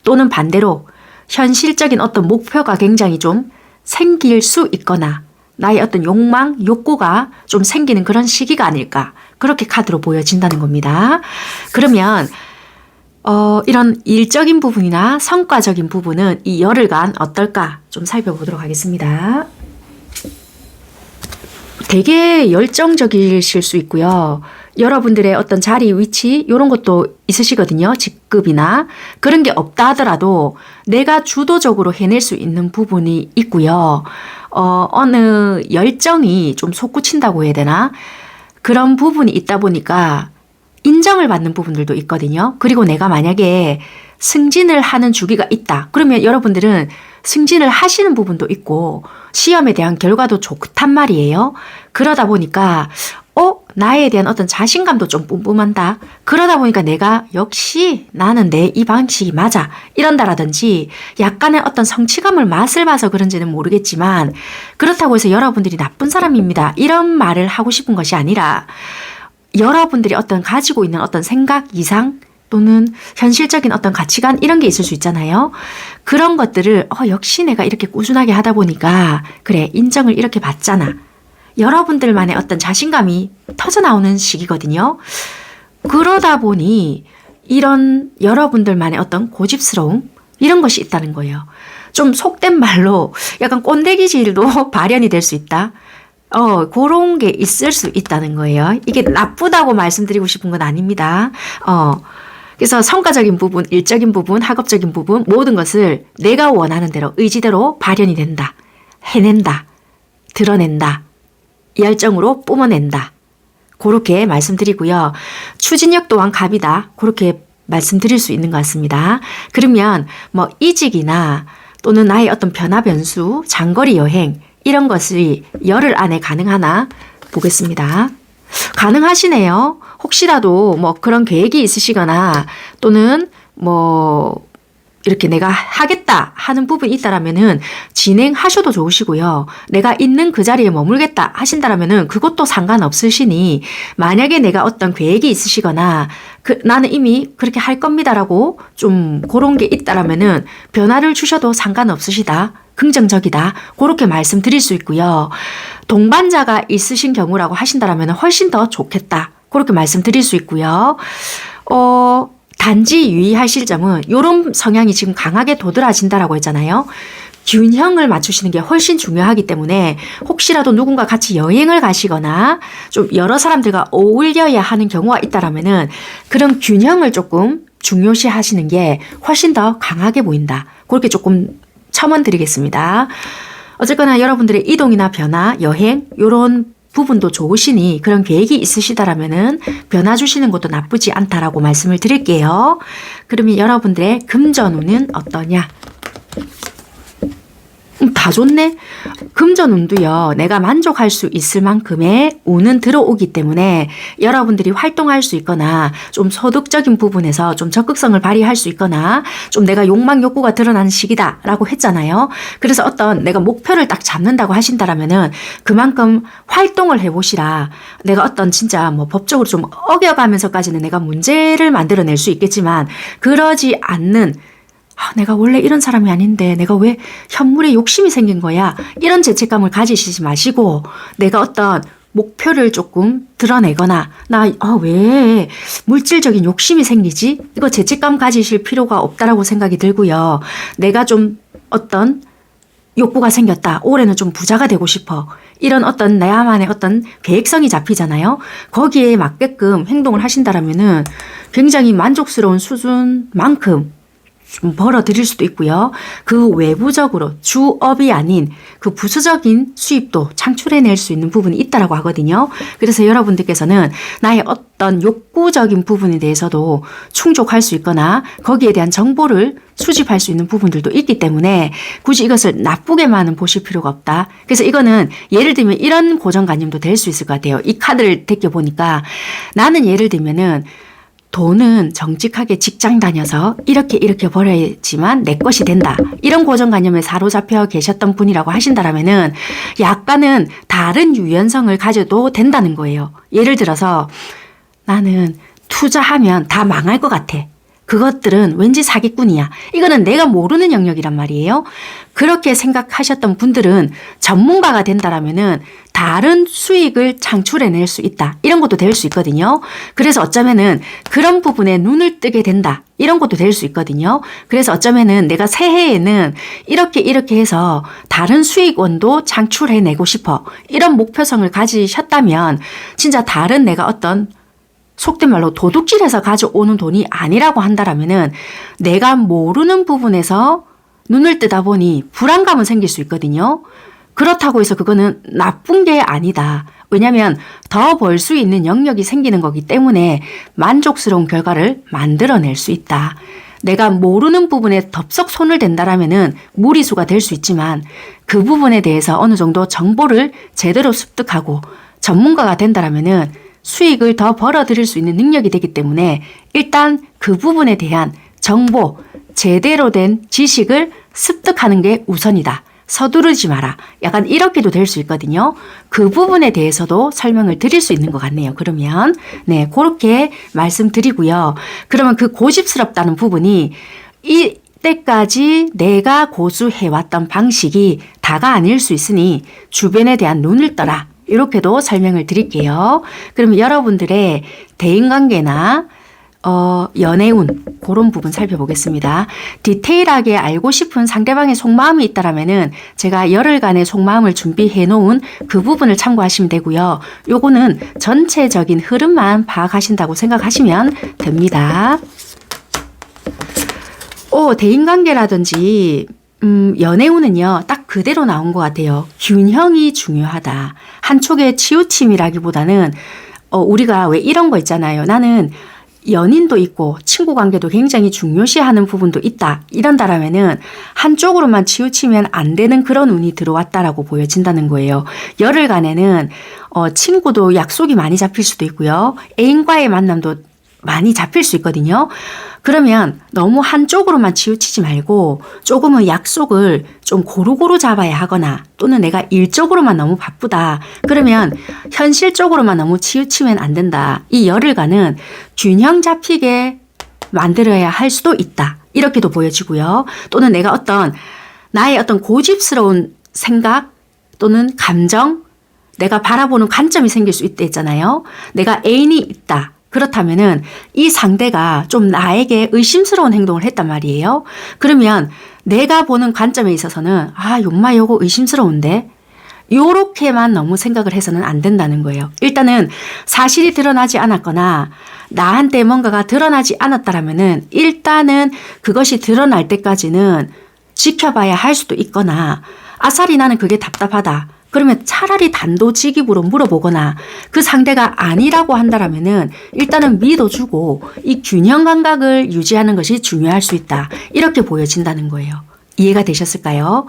또는 반대로 현실적인 어떤 목표가 굉장히 좀 생길 수 있거나 나의 어떤 욕망, 욕구가 좀 생기는 그런 시기가 아닐까 그렇게 카드로 보여진다는 겁니다. 그러면 이런 일적인 부분이나 성과적인 부분은 이 열흘간 어떨까 좀 살펴보도록 하겠습니다. 되게 열정적이실 수 있고요. 여러분들의 어떤 자리, 위치 이런 것도 있으시거든요. 직급이나 그런 게 없다 하더라도 내가 주도적으로 해낼 수 있는 부분이 있고요. 어느 열정이 좀 솟구친다고 해야 되나? 그런 부분이 있다 보니까 인정을 받는 부분들도 있거든요. 그리고 내가 만약에 승진을 하는 주기가 있다. 그러면 여러분들은 승진을 하시는 부분도 있고 시험에 대한 결과도 좋단 말이에요. 그러다 보니까 나에 대한 어떤 자신감도 좀 뿜뿜한다. 그러다 보니까 내가 역시 나는 내 이 방식이 맞아. 이런다라든지 약간의 어떤 성취감을 맛을 봐서 그런지는 모르겠지만 그렇다고 해서 여러분들이 나쁜 사람입니다. 이런 말을 하고 싶은 것이 아니라 여러분들이 어떤 가지고 있는 어떤 생각, 이상 또는 현실적인 어떤 가치관 이런 게 있을 수 있잖아요. 그런 것들을 역시 내가 이렇게 꾸준하게 하다 보니까 그래 인정을 이렇게 받잖아. 여러분들만의 어떤 자신감이 터져나오는 시기거든요. 그러다 보니 이런 여러분들만의 어떤 고집스러움 이런 것이 있다는 거예요. 좀 속된 말로 약간 꼰대기질도 발현이 될 수 있다. 그런 게 있을 수 있다는 거예요. 이게 나쁘다고 말씀드리고 싶은 건 아닙니다. 그래서 성과적인 부분, 일적인 부분, 학업적인 부분 모든 것을 내가 원하는 대로 의지대로 발현이 된다. 해낸다. 드러낸다. 열정으로 뿜어낸다. 그렇게 말씀드리고요. 추진력 또한 갑이다. 그렇게 말씀드릴 수 있는 것 같습니다. 그러면 뭐 이직이나 또는 나의 어떤 변화 변수, 장거리 여행 이런 것이 열흘 안에 가능하나 보겠습니다. 가능하시네요. 혹시라도 뭐 그런 계획이 있으시거나 또는 뭐 이렇게 내가 하겠다 하는 부분이 있다라면은 진행하셔도 좋으시고요. 내가 있는 그 자리에 머물겠다 하신다라면은 그것도 상관없으시니 만약에 내가 어떤 계획이 있으시거나 나는 이미 그렇게 할 겁니다라고 좀 그런 게 있다라면은 변화를 주셔도 상관없으시다. 긍정적이다. 그렇게 말씀드릴 수 있고요. 동반자가 있으신 경우라고 하신다라면 훨씬 더 좋겠다. 그렇게 말씀드릴 수 있고요. 단지 유의하실 점은 이런 성향이 지금 강하게 도드라진다라고 했잖아요. 균형을 맞추시는 게 훨씬 중요하기 때문에 혹시라도 누군가 같이 여행을 가시거나 좀 여러 사람들과 어울려야 하는 경우가 있다라면은 그런 균형을 조금 중요시 하시는 게 훨씬 더 강하게 보인다. 그렇게 조금 첨언 드리겠습니다. 어쨌거나 여러분들의 이동이나 변화, 여행 이런 부분도 좋으시니 그런 계획이 있으시다라면은 변화 주시는 것도 나쁘지 않다라고 말씀을 드릴게요. 그러면 여러분들의 금전운은 어떠냐? 다 좋네? 금전운도요, 내가 만족할 수 있을 만큼의 운은 들어오기 때문에 여러분들이 활동할 수 있거나 좀 소득적인 부분에서 좀 적극성을 발휘할 수 있거나 좀 내가 욕망 욕구가 드러나는 시기다 라고 했잖아요. 그래서 어떤 내가 목표를 딱 잡는다고 하신다라면은 그만큼 활동을 해보시라. 내가 어떤 진짜 뭐 법적으로 좀 어겨가면서까지는 내가 문제를 만들어낼 수 있겠지만 그러지 않는 내가 원래 이런 사람이 아닌데 내가 왜 현물에 욕심이 생긴 거야? 이런 죄책감을 가지시지 마시고 내가 어떤 목표를 조금 드러내거나 나 왜 물질적인 욕심이 생기지? 이거 죄책감 가지실 필요가 없다라고 생각이 들고요. 내가 좀 어떤 욕구가 생겼다. 올해는 좀 부자가 되고 싶어. 이런 어떤 나만의 어떤 계획성이 잡히잖아요. 거기에 맞게끔 행동을 하신다라면은 굉장히 만족스러운 수준만큼 좀 벌어들일 수도 있고요. 그 외부적으로 주업이 아닌 그 부수적인 수입도 창출해낼 수 있는 부분이 있다라고 하거든요. 그래서 여러분들께서는 나의 어떤 욕구적인 부분에 대해서도 충족할 수 있거나 거기에 대한 정보를 수집할 수 있는 부분들도 있기 때문에 굳이 이것을 나쁘게만은 보실 필요가 없다. 그래서 이거는 예를 들면 이런 고정관념도 될 수 있을 것 같아요. 이 카드를 제껴보니까 나는 예를 들면은 돈은 정직하게 직장 다녀서 이렇게 벌어야지만 내 것이 된다. 이런 고정관념에 사로잡혀 계셨던 분이라고 하신다라면은 약간은 다른 유연성을 가져도 된다는 거예요. 예를 들어서 나는 투자하면 다 망할 것 같아. 그것들은 왠지 사기꾼이야. 이거는 내가 모르는 영역이란 말이에요. 그렇게 생각하셨던 분들은 전문가가 된다라면은 다른 수익을 창출해낼 수 있다. 이런 것도 될 수 있거든요. 그래서 어쩌면은 그런 부분에 눈을 뜨게 된다. 이런 것도 될 수 있거든요. 그래서 어쩌면은 내가 새해에는 이렇게 해서 다른 수익원도 창출해내고 싶어. 이런 목표성을 가지셨다면 진짜 다른 내가 어떤 속된 말로 도둑질해서 가져오는 돈이 아니라고 한다라면은 내가 모르는 부분에서 눈을 뜨다 보니 불안감은 생길 수 있거든요. 그렇다고 해서 그거는 나쁜 게 아니다. 왜냐하면 더 벌 수 있는 영역이 생기는 거기 때문에 만족스러운 결과를 만들어낼 수 있다. 내가 모르는 부분에 덥석 손을 댄다라면은 무리수가 될 수 있지만 그 부분에 대해서 어느 정도 정보를 제대로 습득하고 전문가가 된다라면은 수익을 더 벌어들일 수 있는 능력이 되기 때문에 일단 그 부분에 대한 정보, 제대로 된 지식을 습득하는 게 우선이다. 서두르지 마라. 약간 이렇게도 될 수 있거든요. 그 부분에 대해서도 설명을 드릴 수 있는 것 같네요. 그러면 네, 그렇게 말씀드리고요. 그러면 그 고집스럽다는 부분이 이때까지 내가 고수해왔던 방식이 다가 아닐 수 있으니 주변에 대한 눈을 떠라. 이렇게도 설명을 드릴게요. 그럼 여러분들의 대인관계나 연애운 그런 부분 살펴보겠습니다. 디테일하게 알고 싶은 상대방의 속마음이 있다라면은 제가 열흘간의 속마음을 준비해 놓은 그 부분을 참고하시면 되고요. 요거는 전체적인 흐름만 파악하신다고 생각하시면 됩니다. 대인관계라든지 연애운은요, 딱 그대로 나온 것 같아요. 균형이 중요하다. 한쪽의 치우침이라기보다는, 우리가 왜 이런 거 있잖아요. 나는 연인도 있고 친구 관계도 굉장히 중요시하는 부분도 있다. 이런다라면은 한쪽으로만 치우치면 안 되는 그런 운이 들어왔다라고 보여진다는 거예요. 열흘간에는, 친구도 약속이 많이 잡힐 수도 있고요. 애인과의 만남도 많이 잡힐 수 있거든요. 그러면 너무 한쪽으로만 치우치지 말고 조금은 약속을 좀 고루고루 잡아야 하거나 또는 내가 일적으로만 너무 바쁘다. 그러면 현실적으로만 너무 치우치면 안 된다. 이 열흘간은 균형 잡히게 만들어야 할 수도 있다. 이렇게도 보여지고요. 또는 내가 나의 어떤 고집스러운 생각 또는 감정, 내가 바라보는 관점이 생길 수 있다 했잖아요. 내가 애인이 있다. 그렇다면은 이 상대가 좀 나에게 의심스러운 행동을 했단 말이에요. 그러면 내가 보는 관점에 있어서는 엄마 요거 의심스러운데? 요렇게만 너무 생각을 해서는 안 된다는 거예요. 일단은 사실이 드러나지 않았거나 나한테 뭔가가 드러나지 않았다라면은 일단은 그것이 드러날 때까지는 지켜봐야 할 수도 있거나 아싸리 나는 그게 답답하다. 그러면 차라리 단도직입으로 물어보거나 그 상대가 아니라고 한다라면은 일단은 믿어주고 이 균형 감각을 유지하는 것이 중요할 수 있다. 이렇게 보여진다는 거예요. 이해가 되셨을까요?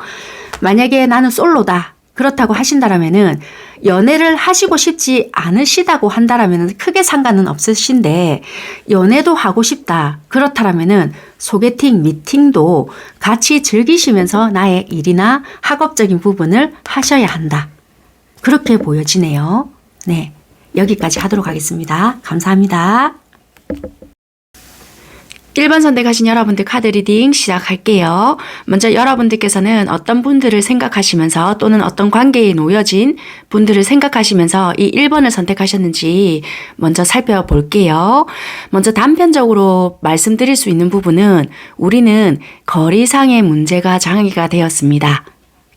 만약에 나는 솔로다. 그렇다고 하신다라면은 연애를 하시고 싶지 않으시다고 한다라면은 크게 상관은 없으신데 연애도 하고 싶다. 그렇다라면은 소개팅, 미팅도 같이 즐기시면서 나의 일이나 학업적인 부분을 하셔야 한다. 그렇게 보여지네요. 네, 여기까지 하도록 하겠습니다. 감사합니다. 1번 선택하신 여러분들 카드 리딩 시작할게요. 먼저 여러분들께서는 어떤 분들을 생각하시면서 또는 어떤 관계에 놓여진 분들을 생각하시면서 이 1번을 선택하셨는지 먼저 살펴볼게요. 먼저 단편적으로 말씀드릴 수 있는 부분은 우리는 거리상의 문제가 장애가 되었습니다.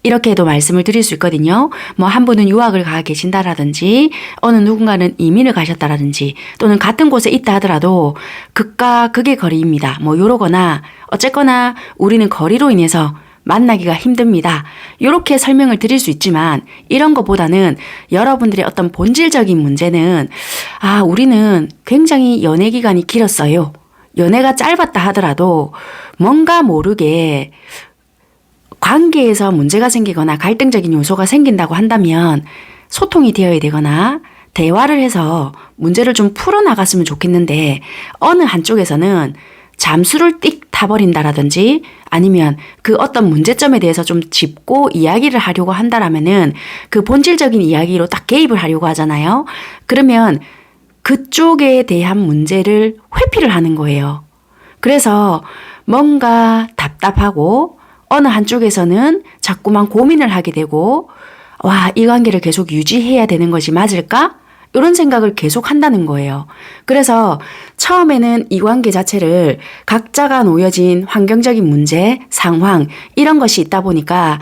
이렇게도 말씀을 드릴 수 있거든요. 한 분은 유학을 가 계신다라든지 어느 누군가는 이민을 가셨다라든지 또는 같은 곳에 있다 하더라도 극과 극의 거리입니다. 요러거나 어쨌거나 우리는 거리로 인해서 만나기가 힘듭니다. 이렇게 설명을 드릴 수 있지만 이런 것보다는 여러분들의 어떤 본질적인 문제는 우리는 굉장히 연애 기간이 길었어요. 연애가 짧았다 하더라도 뭔가 모르게 관계에서 문제가 생기거나 갈등적인 요소가 생긴다고 한다면 소통이 되어야 되거나 대화를 해서 문제를 좀 풀어나갔으면 좋겠는데 어느 한쪽에서는 잠수를 띡 타버린다라든지 아니면 그 어떤 문제점에 대해서 좀 짚고 이야기를 하려고 한다라면은 그 본질적인 이야기로 딱 개입을 하려고 하잖아요. 그러면 그쪽에 대한 문제를 회피를 하는 거예요. 그래서 뭔가 답답하고 어느 한쪽에서는 자꾸만 고민을 하게 되고 이 관계를 계속 유지해야 되는 것이 맞을까? 이런 생각을 계속 한다는 거예요. 그래서 처음에는 이 관계 자체를 각자가 놓여진 환경적인 문제, 상황 이런 것이 있다 보니까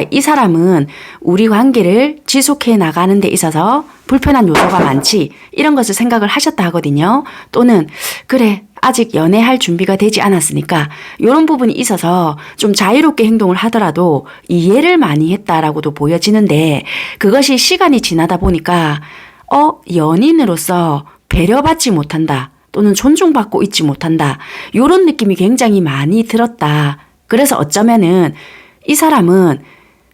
이 사람은 우리 관계를 지속해 나가는 데 있어서 불편한 요소가 많지 이런 것을 생각을 하셨다 하거든요. 또는 그래 아직 연애할 준비가 되지 않았으니까 이런 부분이 있어서 좀 자유롭게 행동을 하더라도 이해를 많이 했다라고도 보여지는데 그것이 시간이 지나다 보니까 연인으로서 배려받지 못한다 또는 존중받고 있지 못한다 이런 느낌이 굉장히 많이 들었다. 그래서 어쩌면은 이 사람은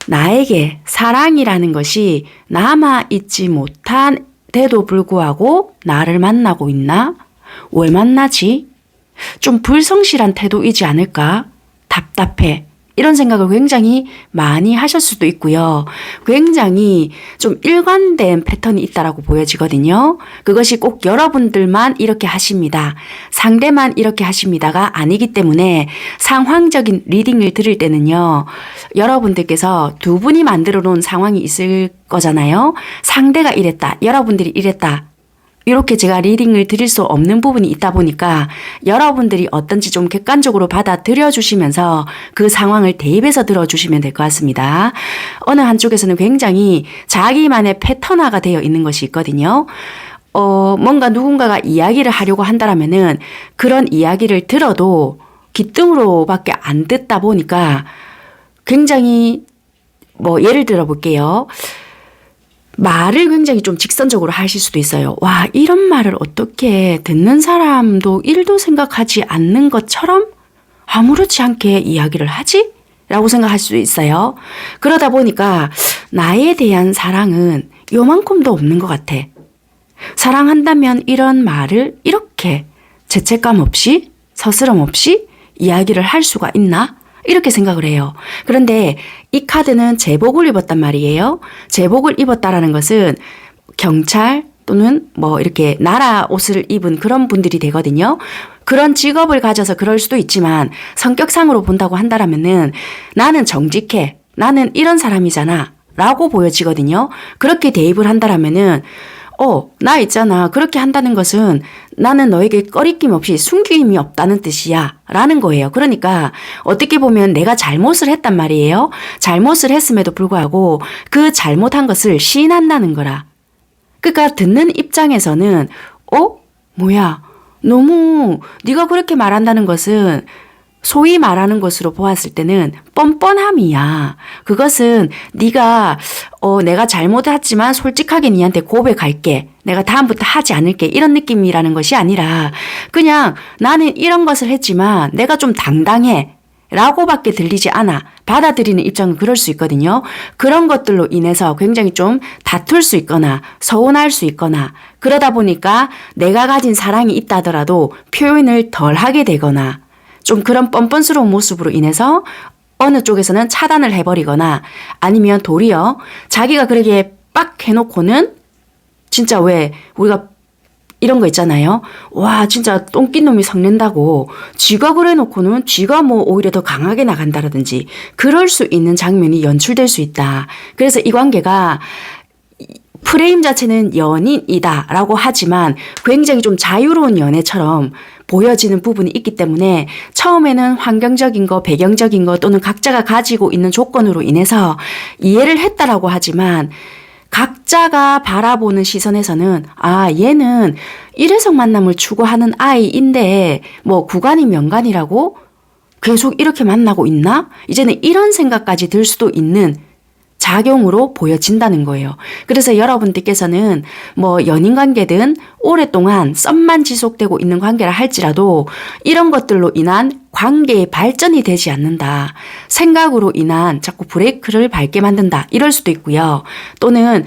나에게 사랑이라는 것이 남아있지 못한데도 불구하고 나를 만나고 있나? 왜 만나지? 좀 불성실한 태도이지 않을까? 답답해. 이런 생각을 굉장히 많이 하실 수도 있고요. 굉장히 좀 일관된 패턴이 있다라고 보여지거든요. 그것이 꼭 여러분들만 이렇게 하십니다. 상대만 이렇게 하십니다가 아니기 때문에 상황적인 리딩을 드릴 때는요. 여러분들께서 두 분이 만들어 놓은 상황이 있을 거잖아요. 상대가 이랬다. 여러분들이 이랬다. 이렇게 제가 리딩을 드릴 수 없는 부분이 있다 보니까 여러분들이 어떤지 좀 객관적으로 받아들여 주시면서 그 상황을 대입해서 들어주시면 될 것 같습니다. 어느 한쪽에서는 굉장히 자기만의 패턴화가 되어 있는 것이 있거든요. 뭔가 누군가가 이야기를 하려고 한다라면은 그런 이야기를 들어도 귀등으로밖에 안 듣다 보니까 굉장히 예를 들어 볼게요. 말을 굉장히 좀 직선적으로 하실 수도 있어요. 이런 말을 어떻게 듣는 사람도 1도 생각하지 않는 것처럼 아무렇지 않게 이야기를 하지? 라고 생각할 수도 있어요. 그러다 보니까 나에 대한 사랑은 요만큼도 없는 것 같아. 사랑한다면 이런 말을 이렇게 죄책감 없이 서스럼 없이 이야기를 할 수가 있나? 이렇게 생각을 해요. 그런데 이 카드는 제복을 입었단 말이에요. 제복을 입었다라는 것은 경찰 또는 이렇게 나라 옷을 입은 그런 분들이 되거든요. 그런 직업을 가져서 그럴 수도 있지만 성격상으로 본다고 한다라면은 나는 정직해. 나는 이런 사람이잖아. 라고 보여지거든요. 그렇게 대입을 한다라면은 나 있잖아. 그렇게 한다는 것은 나는 너에게 꺼리낌 없이 숨김이 없다는 뜻이야. 라는 거예요. 그러니까 어떻게 보면 내가 잘못을 했단 말이에요. 잘못을 했음에도 불구하고 그 잘못한 것을 시인한다는 거라. 그러니까 듣는 입장에서는 뭐야. 너무 네가 그렇게 말한다는 것은 소위 말하는 것으로 보았을 때는 뻔뻔함이야. 그것은 네가 내가 잘못했지만 솔직하게 네한테 고백할게. 내가 다음부터 하지 않을게. 이런 느낌이라는 것이 아니라 그냥 나는 이런 것을 했지만 내가 좀 당당해. 라고밖에 들리지 않아. 받아들이는 입장은 그럴 수 있거든요. 그런 것들로 인해서 굉장히 좀 다툴 수 있거나 서운할 수 있거나 그러다 보니까 내가 가진 사랑이 있다더라도 표현을 덜 하게 되거나 좀 그런 뻔뻔스러운 모습으로 인해서 어느 쪽에서는 차단을 해버리거나 아니면 도리어 자기가 그렇게 빡 해놓고는 진짜 왜 우리가 이런 거 있잖아요. 와 진짜 똥낀 놈이 성낸다고 쥐가 그래놓고는 쥐가 뭐 오히려 더 강하게 나간다라든지 그럴 수 있는 장면이 연출될 수 있다. 그래서 이 관계가 프레임 자체는 연인이다 라고 하지만 굉장히 좀 자유로운 연애처럼 보여지는 부분이 있기 때문에 처음에는 환경적인 거, 배경적인 거 또는 각자가 가지고 있는 조건으로 인해서 이해를 했다라고 하지만 각자가 바라보는 시선에서는 얘는 일회성 만남을 추구하는 아이인데 뭐 구간이 명간이라고 계속 이렇게 만나고 있나? 이제는 이런 생각까지 들 수도 있는 작용으로 보여진다는 거예요. 그래서 여러분들께서는 뭐 연인 관계든 오랫동안 썸만 지속되고 있는 관계라 할지라도 이런 것들로 인한 관계의 발전이 되지 않는다. 생각으로 인한 자꾸 브레이크를 밟게 만든다. 이럴 수도 있고요. 또는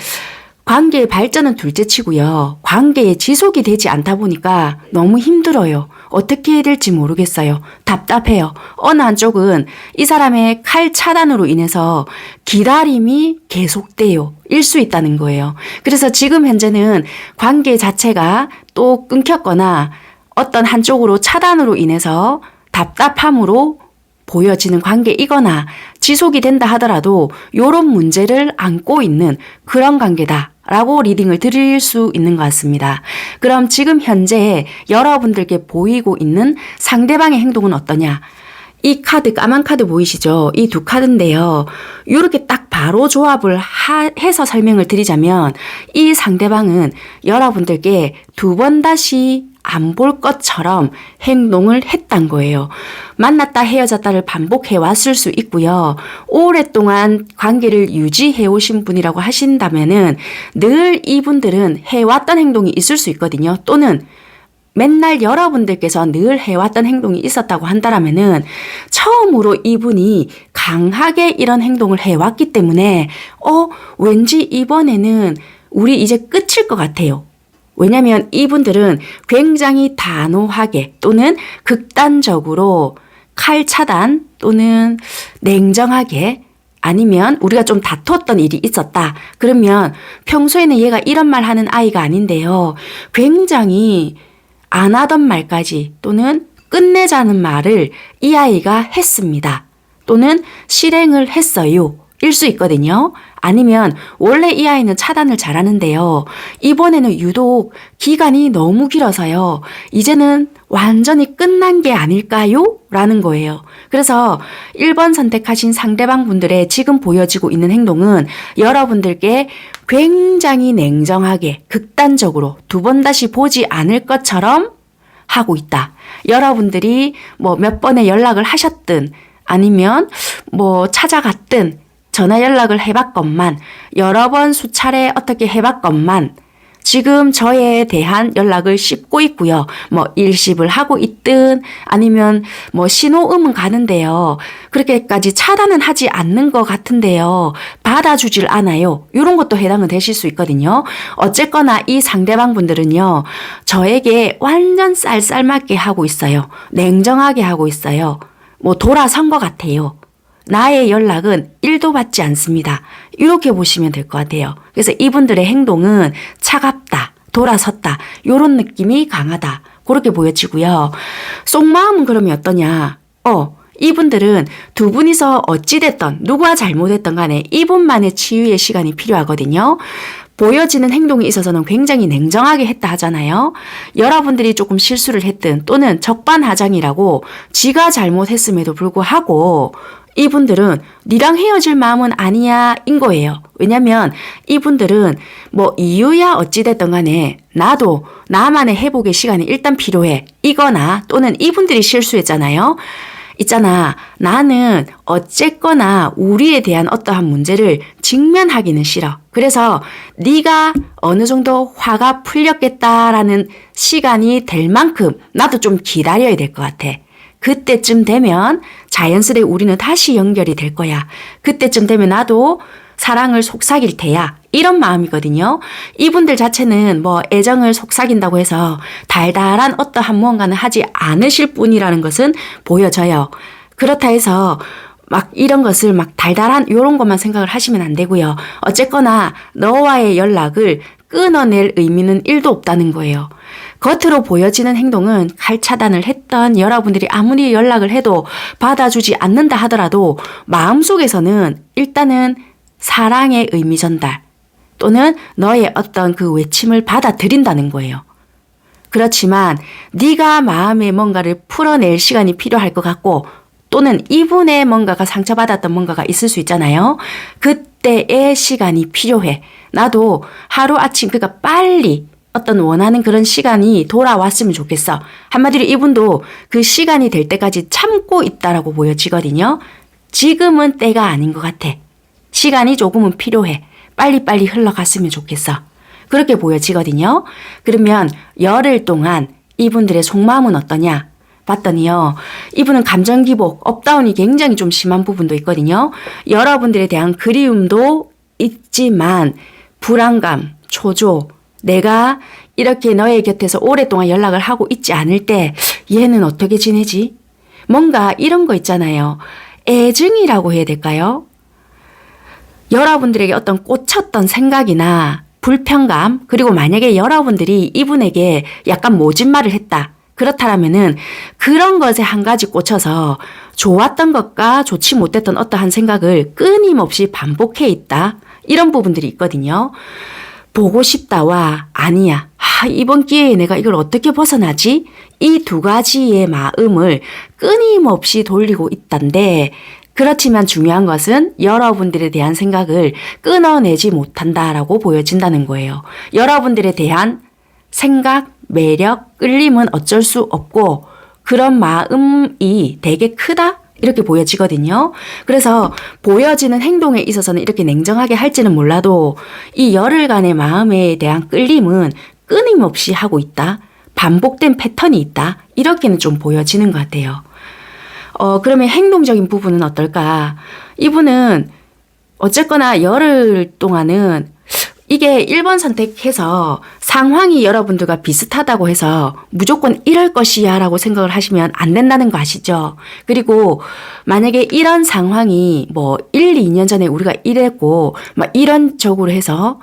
관계의 발전은 둘째치고요. 관계의 지속이 되지 않다 보니까 너무 힘들어요. 어떻게 해야 될지 모르겠어요. 답답해요. 어느 한쪽은 이 사람의 칼 차단으로 인해서 기다림이 계속돼요. 일 수 있다는 거예요. 그래서 지금 현재는 관계 자체가 또 끊겼거나 어떤 한쪽으로 차단으로 인해서 답답함으로 보여지는 관계이거나 지속이 된다 하더라도 이런 문제를 안고 있는 그런 관계다. 라고 리딩을 드릴 수 있는 것 같습니다. 그럼 지금 현재 여러분들께 보이고 있는 상대방의 행동은 어떠냐? 이 카드, 까만 카드 보이시죠? 이 두 카드인데요. 이렇게 딱 바로 조합을 해서 설명을 드리자면 이 상대방은 여러분들께 두 번 다시 안 볼 것처럼 행동을 했단 거예요. 만났다 헤어졌다를 반복해 왔을 수 있고요. 오랫동안 관계를 유지해 오신 분이라고 하신다면은 늘 이분들은 해왔던 행동이 있을 수 있거든요. 또는 맨날 여러분들께서 늘 해왔던 행동이 있었다고 한다라면은 처음으로 이분이 강하게 이런 행동을 해왔기 때문에 왠지 이번에는 우리 이제 끝일 것 같아요. 왜냐하면 이분들은 굉장히 단호하게 또는 극단적으로 칼 차단 또는 냉정하게 아니면 우리가 좀 다퉜던 일이 있었다. 그러면 평소에는 얘가 이런 말 하는 아이가 아닌데요. 굉장히 안 하던 말까지 또는 끝내자는 말을 이 아이가 했습니다. 또는 실행을 했어요. 일 수 있거든요. 아니면 원래 이 아이는 차단을 잘하는데요. 이번에는 유독 기간이 너무 길어서요. 이제는 완전히 끝난 게 아닐까요? 라는 거예요. 그래서 1번 선택하신 상대방 분들의 지금 보여지고 있는 행동은 여러분들께 굉장히 냉정하게 극단적으로 두 번 다시 보지 않을 것처럼 하고 있다. 여러분들이 뭐 몇 번의 연락을 하셨든 아니면 뭐 찾아갔든 전화 연락을 해봤건만 여러 번 수차례 어떻게 해봤건만 지금 저에 대한 연락을 씹고 있고요. 뭐 일십을 하고 있든 아니면 뭐 신호음은 가는데요. 그렇게까지 차단은 하지 않는 것 같은데요. 받아주질 않아요. 이런 것도 해당은 되실 수 있거든요. 어쨌거나 이 상대방 분들은요. 저에게 완전 쌀쌀맞게 하고 있어요. 냉정하게 하고 있어요. 뭐 돌아선 것 같아요. 나의 연락은 1도 받지 않습니다. 이렇게 보시면 될 것 같아요. 그래서 이분들의 행동은 차갑다, 돌아섰다, 이런 느낌이 강하다. 그렇게 보여지고요. 속마음은 그러면 어떠냐? 이분들은 두 분이서 어찌됐던 누가 잘못했던 간에 이분만의 치유의 시간이 필요하거든요. 보여지는 행동에 있어서는 굉장히 냉정하게 했다 하잖아요. 여러분들이 조금 실수를 했든 또는 적반하장이라고 지가 잘못했음에도 불구하고 이분들은 니랑 헤어질 마음은 아니야 인 거예요. 왜냐면 이분들은 뭐 이유야 어찌됐든 간에 나도 나만의 회복의 시간이 일단 필요해 이거나 또는 이분들이 실수했잖아요. 있잖아, 나는 어쨌거나 우리에 대한 어떠한 문제를 직면하기는 싫어. 그래서 네가 어느 정도 화가 풀렸겠다라는 시간이 될 만큼 나도 좀 기다려야 될 것 같아. 그때쯤 되면 자연스레 우리는 다시 연결이 될 거야. 그때쯤 되면 나도 사랑을 속삭일 테야. 이런 마음이거든요. 이분들 자체는 뭐 애정을 속삭인다고 해서 달달한 어떠한 무언가는 하지 않으실 분이라는 것은 보여져요. 그렇다 해서 막 이런 것을 막 달달한 이런 것만 생각을 하시면 안 되고요. 어쨌거나 너와의 연락을 끊어낼 의미는 1도 없다는 거예요. 겉으로 보여지는 행동은 칼 차단을 했던 여러분들이 아무리 연락을 해도 받아주지 않는다 하더라도 마음속에서는 일단은 사랑의 의미 전달 또는 너의 어떤 그 외침을 받아들인다는 거예요. 그렇지만 네가 마음에 뭔가를 풀어낼 시간이 필요할 것 같고 또는 이분의 뭔가가 상처받았던 뭔가가 있을 수 있잖아요. 그때의 시간이 필요해. 나도 하루아침 그러니까 빨리 어떤 원하는 그런 시간이 돌아왔으면 좋겠어. 한마디로 이분도 그 시간이 될 때까지 참고 있다라고 보여지거든요. 지금은 때가 아닌 것 같아. 시간이 조금은 필요해. 빨리빨리 흘러갔으면 좋겠어. 그렇게 보여지거든요. 그러면 열흘 동안 이분들의 속마음은 어떠냐? 봤더니요. 이분은 감정 기복, 업다운이 굉장히 좀 심한 부분도 있거든요. 여러분들에 대한 그리움도 있지만 불안감, 초조, 내가 이렇게 너의 곁에서 오랫동안 연락을 하고 있지 않을 때 얘는 어떻게 지내지? 뭔가 이런 거 있잖아요. 애증이라고 해야 될까요? 여러분들에게 어떤 꽂혔던 생각이나 불편감, 그리고 만약에 여러분들이 이분에게 약간 모진 말을 했다. 그렇다면은 그런 것에 한 가지 꽂혀서 좋았던 것과 좋지 못했던 어떠한 생각을 끊임없이 반복해 있다. 이런 부분들이 있거든요. 보고 싶다와 아니야. 이번 기회에 내가 이걸 어떻게 벗어나지? 이 두 가지의 마음을 끊임없이 돌리고 있단데 그렇지만 중요한 것은 여러분들에 대한 생각을 끊어내지 못한다라고 보여진다는 거예요. 여러분들에 대한 생각, 매력, 끌림은 어쩔 수 없고 그런 마음이 되게 크다? 이렇게 보여지거든요. 그래서 보여지는 행동에 있어서는 이렇게 냉정하게 할지는 몰라도 이 열흘간의 마음에 대한 끌림은 끊임없이 하고 있다. 반복된 패턴이 있다. 이렇게는 좀 보여지는 것 같아요. 그러면 행동적인 부분은 어떨까? 이분은 어쨌거나 열흘 동안은 이게 1번 선택해서 상황이 여러분들과 비슷하다고 해서 무조건 이럴 것이야 라고 생각을 하시면 안 된다는 거 아시죠? 그리고 만약에 이런 상황이 뭐 1, 2년 전에 우리가 이랬고 막 이런 적으로 해서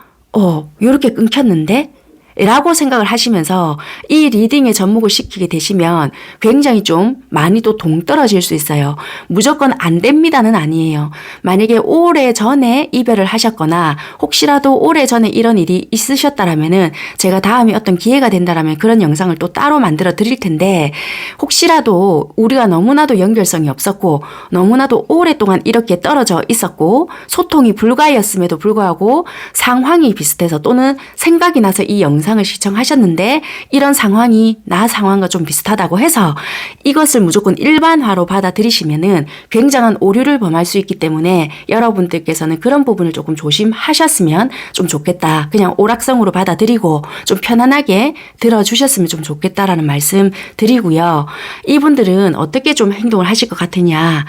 요렇게 끊겼는데? 라고 생각을 하시면서 이 리딩에 접목을 시키게 되시면 굉장히 좀 많이 또 동떨어질 수 있어요. 무조건 안 됩니다는 아니에요. 만약에 오래 전에 이별을 하셨거나 혹시라도 오래 전에 이런 일이 있으셨다라면은 제가 다음에 어떤 기회가 된다라면 그런 영상을 또 따로 만들어 드릴 텐데 혹시라도 우리가 너무나도 연결성이 없었고 너무나도 오랫동안 이렇게 떨어져 있었고 소통이 불가였음에도 불구하고 상황이 비슷해서 또는 생각이 나서 이 영상을 시청하셨는데 이런 상황이 나 상황과 좀 비슷하다고 해서 이것을 무조건 일반화로 받아들이시면은 굉장한 오류를 범할 수 있기 때문에 여러분들께서는 그런 부분을 조금 조심하셨으면 좀 좋겠다. 그냥 오락성으로 받아들이고 좀 편안하게 들어주셨으면 좀 좋겠다라는 말씀 드리고요. 이분들은 어떻게 좀 행동을 하실 것 같으냐.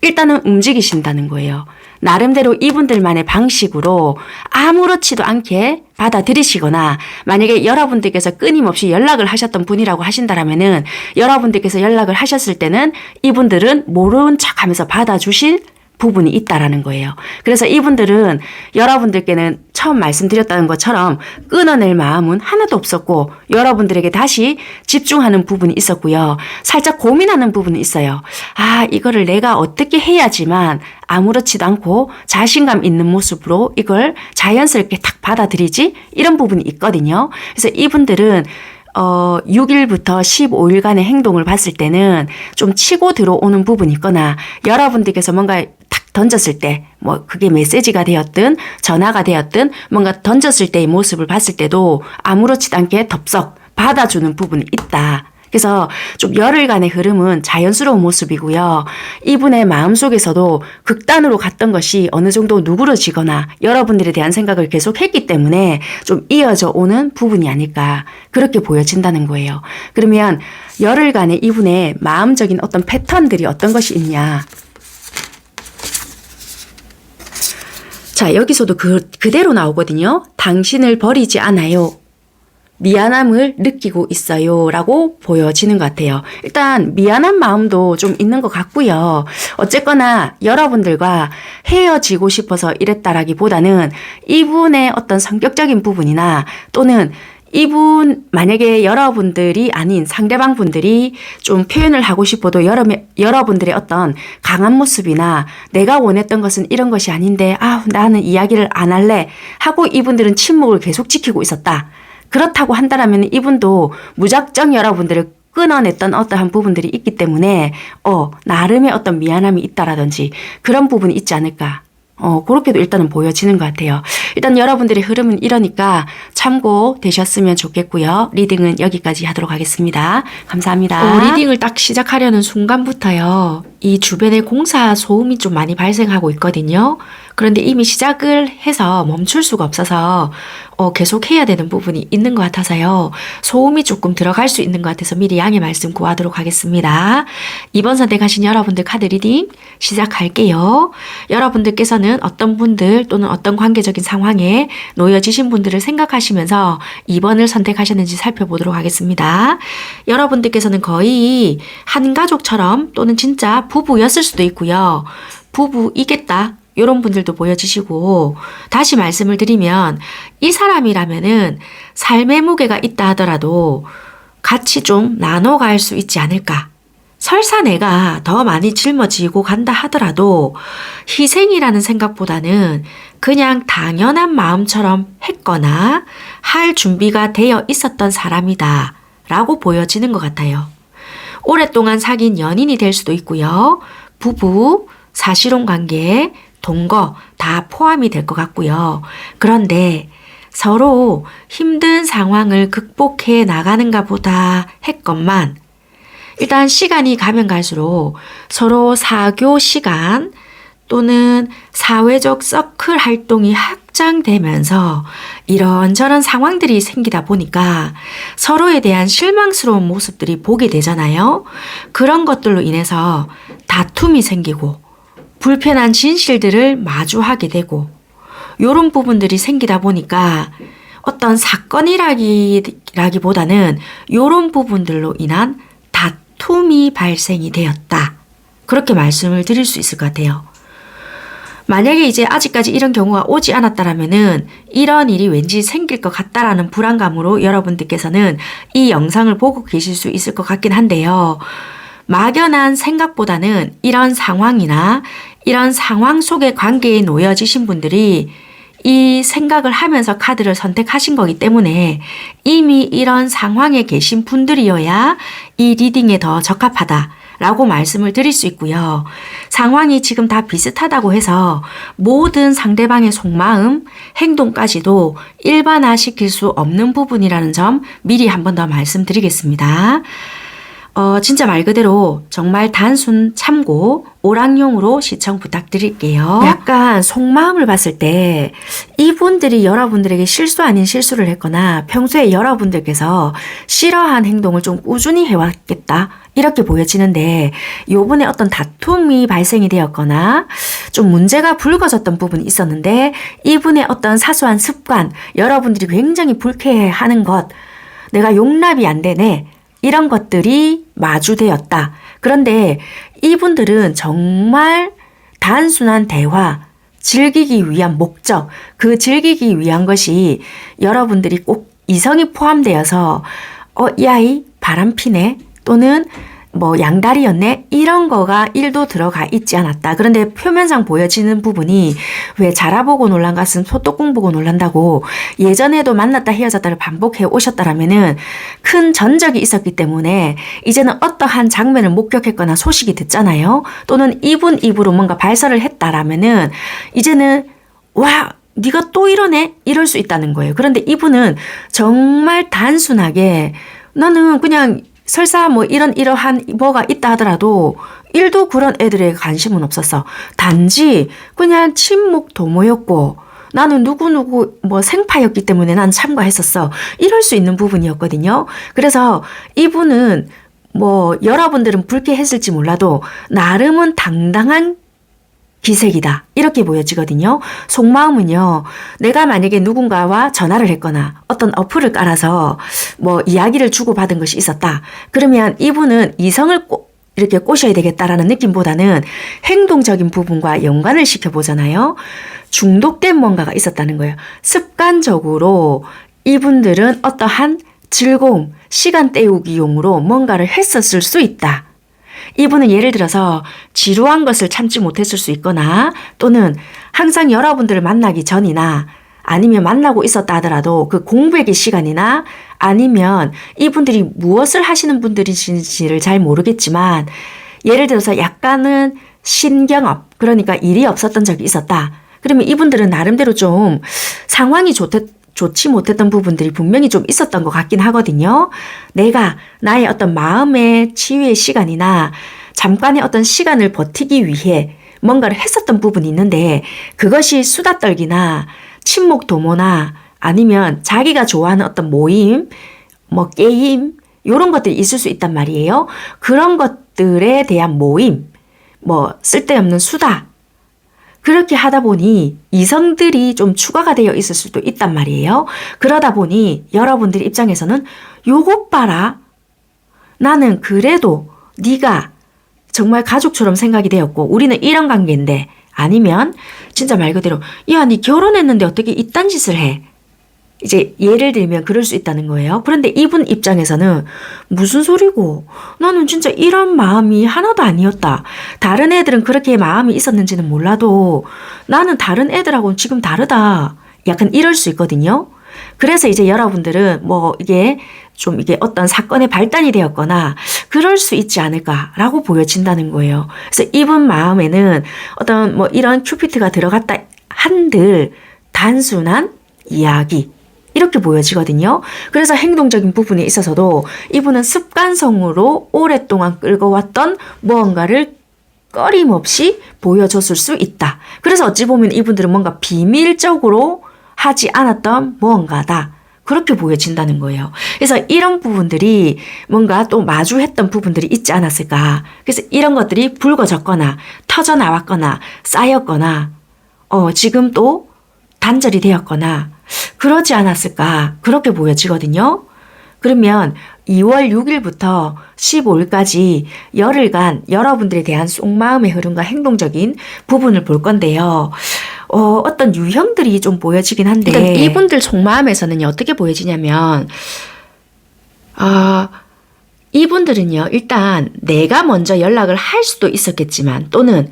일단은 움직이신다는 거예요. 나름대로 이분들만의 방식으로 아무렇지도 않게 받아들이시거나 만약에 여러분들께서 끊임없이 연락을 하셨던 분이라고 하신다라면은 여러분들께서 연락을 하셨을 때는 이분들은 모르는 척하면서 받아주실 부분이 있다라는 거예요. 그래서 이분들은 여러분들께는 처음 말씀드렸다는 것처럼 끊어낼 마음은 하나도 없었고 여러분들에게 다시 집중하는 부분이 있었고요. 살짝 고민하는 부분이 있어요. 아, 이거를 내가 어떻게 해야지만 아무렇지도 않고 자신감 있는 모습으로 이걸 자연스럽게 탁 받아들이지? 이런 부분이 있거든요. 그래서 이분들은 6일부터 15일간의 행동을 봤을 때는 좀 치고 들어오는 부분이 있거나 여러분들께서 뭔가 탁 던졌을 때 뭐 그게 메시지가 되었든 전화가 되었든 뭔가 던졌을 때의 모습을 봤을 때도 아무렇지도 않게 덥석 받아주는 부분이 있다. 그래서 좀 열흘간의 흐름은 자연스러운 모습이고요. 이분의 마음속에서도 극단으로 갔던 것이 어느 정도 누그러지거나 여러분들에 대한 생각을 계속 했기 때문에 좀 이어져 오는 부분이 아닐까 그렇게 보여진다는 거예요. 그러면 열흘간의 이분의 마음적인 어떤 패턴들이 어떤 것이 있냐. 자, 여기서도 그대로 나오거든요. 당신을 버리지 않아요. 미안함을 느끼고 있어요 라고 보여지는 것 같아요. 일단 미안한 마음도 좀 있는 것 같고요. 어쨌거나 여러분들과 헤어지고 싶어서 이랬다라기보다는 이분의 어떤 성격적인 부분이나 또는 이분 만약에 여러분들이 아닌 상대방 분들이 좀 표현을 하고 싶어도 여러분들의 어떤 강한 모습이나 내가 원했던 것은 이런 것이 아닌데 나는 이야기를 안 할래 하고 이분들은 침묵을 계속 지키고 있었다. 그렇다고 한다면 이분도 무작정 여러분들을 끊어냈던 어떠한 부분들이 있기 때문에 나름의 어떤 미안함이 있다라든지 그런 부분이 있지 않을까. 그렇게도 일단은 보여지는 것 같아요. 일단 여러분들의 흐름은 이러니까 참고 되셨으면 좋겠고요. 리딩은 여기까지 하도록 하겠습니다. 감사합니다. 리딩을 딱 시작하려는 순간부터요. 이 주변에 공사 소음이 좀 많이 발생하고 있거든요. 그런데 이미 시작을 해서 멈출 수가 없어서 계속 해야 되는 부분이 있는 것 같아서요. 소음이 조금 들어갈 수 있는 것 같아서 미리 양해 말씀 구하도록 하겠습니다. 2번 선택하신 여러분들 카드 리딩 시작할게요. 여러분들께서는 어떤 분들 또는 어떤 관계적인 상황에 놓여지신 분들을 생각하시면서 2번을 선택하셨는지 살펴보도록 하겠습니다. 여러분들께서는 거의 한 가족처럼 또는 진짜 부부였을 수도 있고요. 부부이겠다. 이런 분들도 보여지시고 다시 말씀을 드리면 이 사람이라면은 삶의 무게가 있다 하더라도 같이 좀 나눠갈 수 있지 않을까. 설사 내가 더 많이 짊어지고 간다 하더라도 희생이라는 생각보다는 그냥 당연한 마음처럼 했거나 할 준비가 되어 있었던 사람이다 라고 보여지는 것 같아요. 오랫동안 사귄 연인이 될 수도 있고요. 부부, 사실혼 관계, 동거 다 포함이 될 것 같고요. 그런데 서로 힘든 상황을 극복해 나가는가 보다 했건만 일단 시간이 가면 갈수록 서로 사교 시간 또는 사회적 서클 활동이 확장되면서 이런저런 상황들이 생기다 보니까 서로에 대한 실망스러운 모습들이 보게 되잖아요. 그런 것들로 인해서 다툼이 생기고 불편한 진실들을 마주하게 되고 이런 부분들이 생기다 보니까 어떤 사건이라기보다는 이런 부분들로 인한 다툼이 발생이 되었다. 그렇게 말씀을 드릴 수 있을 것 같아요. 만약에 이제 아직까지 이런 경우가 오지 않았다라면은 이런 일이 왠지 생길 것 같다라는 불안감으로 여러분들께서는 이 영상을 보고 계실 수 있을 것 같긴 한데요. 막연한 생각보다는 이런 상황이나 이런 상황 속의 관계에 놓여지신 분들이 이 생각을 하면서 카드를 선택하신 거기 때문에 이미 이런 상황에 계신 분들이어야 이 리딩에 더 적합하다라고 말씀을 드릴 수 있고요. 상황이 지금 다 비슷하다고 해서 모든 상대방의 속마음, 행동까지도 일반화시킬 수 없는 부분이라는 점 미리 한 번 더 말씀드리겠습니다. 진짜 말 그대로 정말 단순 참고 오락용으로 시청 부탁드릴게요. 약간 속마음을 봤을 때 이분들이 여러분들에게 실수 아닌 실수를 했거나 평소에 여러분들께서 싫어한 행동을 좀 꾸준히 해왔겠다. 이렇게 보여지는데 요번에 어떤 다툼이 발생이 되었거나 좀 문제가 불거졌던 부분이 있었는데 이분의 어떤 사소한 습관, 여러분들이 굉장히 불쾌해하는 것, 내가 용납이 안 되네. 이런 것들이 마주되었다. 그런데 이분들은 정말 단순한 대화, 즐기기 위한 목적, 그 즐기기 위한 것이 여러분들이 꼭 이성이 포함되어서 야이 바람피네 또는 뭐 양다리였네 이런 거가 1도 들어가 있지 않았다. 그런데 표면상 보여지는 부분이 왜 자라보고 놀란 가슴 소뚜껑 보고 놀란다고 예전에도 만났다 헤어졌다를 반복해 오셨다라면은 큰 전적이 있었기 때문에 이제는 어떠한 장면을 목격했거나 소식이 듣잖아요. 또는 이분 입으로 뭔가 발설을 했다라면은 이제는 와 네가 또 이러네 이럴 수 있다는 거예요. 그런데 이분은 정말 단순하게 나는 그냥 설사 뭐 이러한 뭐가 있다 하더라도 1도 그런 애들에 관심은 없었어. 단지 그냥 친목 도모였고 나는 누구누구 뭐 생파였기 때문에 난 참가했었어. 이럴 수 있는 부분이었거든요. 그래서 이분은 뭐 여러분들은 불쾌했을지 몰라도 나름은 당당한 기색이다. 이렇게 보여지거든요. 속마음은요. 내가 만약에 누군가와 전화를 했거나 어떤 어플을 깔아서 뭐 이야기를 주고받은 것이 있었다. 그러면 이분은 이성을 이렇게 꼬셔야 되겠다라는 느낌보다는 행동적인 부분과 연관을 시켜보잖아요. 중독된 뭔가가 있었다는 거예요. 습관적으로 이분들은 어떠한 즐거움, 시간 때우기용으로 뭔가를 했었을 수 있다. 이분은 예를 들어서 지루한 것을 참지 못했을 수 있거나 또는 항상 여러분들을 만나기 전이나 아니면 만나고 있었다 하더라도 그 공백의 시간이나 아니면 이분들이 무엇을 하시는 분들인지를 잘 모르겠지만 예를 들어서 약간은 신경업, 그러니까 일이 없었던 적이 있었다. 그러면 이분들은 나름대로 좀 상황이 좋지 못했던 부분들이 분명히 좀 있었던 것 같긴 하거든요. 내가 나의 어떤 마음의 치유의 시간이나 잠깐의 어떤 시간을 버티기 위해 뭔가를 했었던 부분이 있는데 그것이 수다 떨기나 친목 도모나 아니면 자기가 좋아하는 어떤 모임, 뭐 게임 이런 것들이 있을 수 있단 말이에요. 그런 것들에 대한 모임, 뭐 쓸데없는 수다 그렇게 하다 보니 이성들이 좀 추가가 되어 있을 수도 있단 말이에요. 그러다 보니 여러분들 입장에서는 요것 봐라. 나는 그래도 네가 정말 가족처럼 생각이 되었고 우리는 이런 관계인데 아니면 진짜 말 그대로 야, 네 결혼했는데 어떻게 이딴 짓을 해? 이제 예를 들면 그럴 수 있다는 거예요. 그런데 이분 입장에서는 무슨 소리고 나는 진짜 이런 마음이 하나도 아니었다. 다른 애들은 그렇게 마음이 있었는지는 몰라도 나는 다른 애들하고는 지금 다르다. 약간 이럴 수 있거든요. 그래서 이제 여러분들은 뭐 이게 좀 이게 어떤 사건의 발단이 되었거나 그럴 수 있지 않을까라고 보여진다는 거예요. 그래서 이분 마음에는 어떤 뭐 이런 큐피트가 들어갔다 한들 단순한 이야기 이렇게 보여지거든요. 그래서 행동적인 부분에 있어서도 이분은 습관성으로 오랫동안 끌고 왔던 무언가를 꺼림없이 보여줬을 수 있다. 그래서 어찌 보면 이분들은 뭔가 비밀적으로 하지 않았던 무언가다. 그렇게 보여진다는 거예요. 그래서 이런 부분들이 뭔가 또 마주했던 부분들이 있지 않았을까. 그래서 이런 것들이 불거졌거나 터져 나왔거나 쌓였거나 지금 또 단절이 되었거나 그러지 않았을까 그렇게 보여지거든요. 그러면 2월 6일부터 15일까지 열흘간 여러분들에 대한 속마음의 흐름과 행동적인 부분을 볼 건데요. 어떤 유형들이 좀 보여지긴 한데 그러니까 이분들 속마음에서는 어떻게 보여지냐면 이분들은요. 일단 내가 먼저 연락을 할 수도 있었겠지만 또는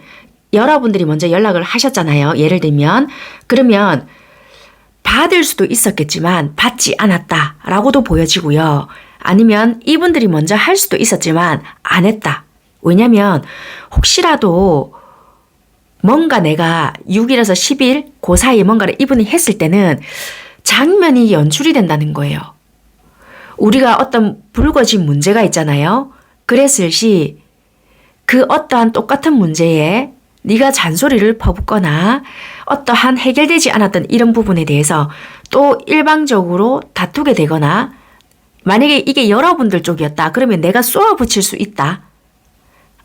여러분들이 먼저 연락을 하셨잖아요. 예를 들면 그러면 받을 수도 있었겠지만 받지 않았다라고도 보여지고요. 아니면 이분들이 먼저 할 수도 있었지만 안 했다. 왜냐면 혹시라도 뭔가 내가 6일에서 10일 그 사이에 뭔가를 이분이 했을 때는 장면이 연출이 된다는 거예요. 우리가 어떤 불거진 문제가 있잖아요. 그랬을 시 그 어떠한 똑같은 문제에 네가 잔소리를 퍼붓거나 어떠한 해결되지 않았던 이런 부분에 대해서 또 일방적으로 다투게 되거나 만약에 이게 여러분들 쪽이었다. 그러면 내가 쏘아붙일 수 있다.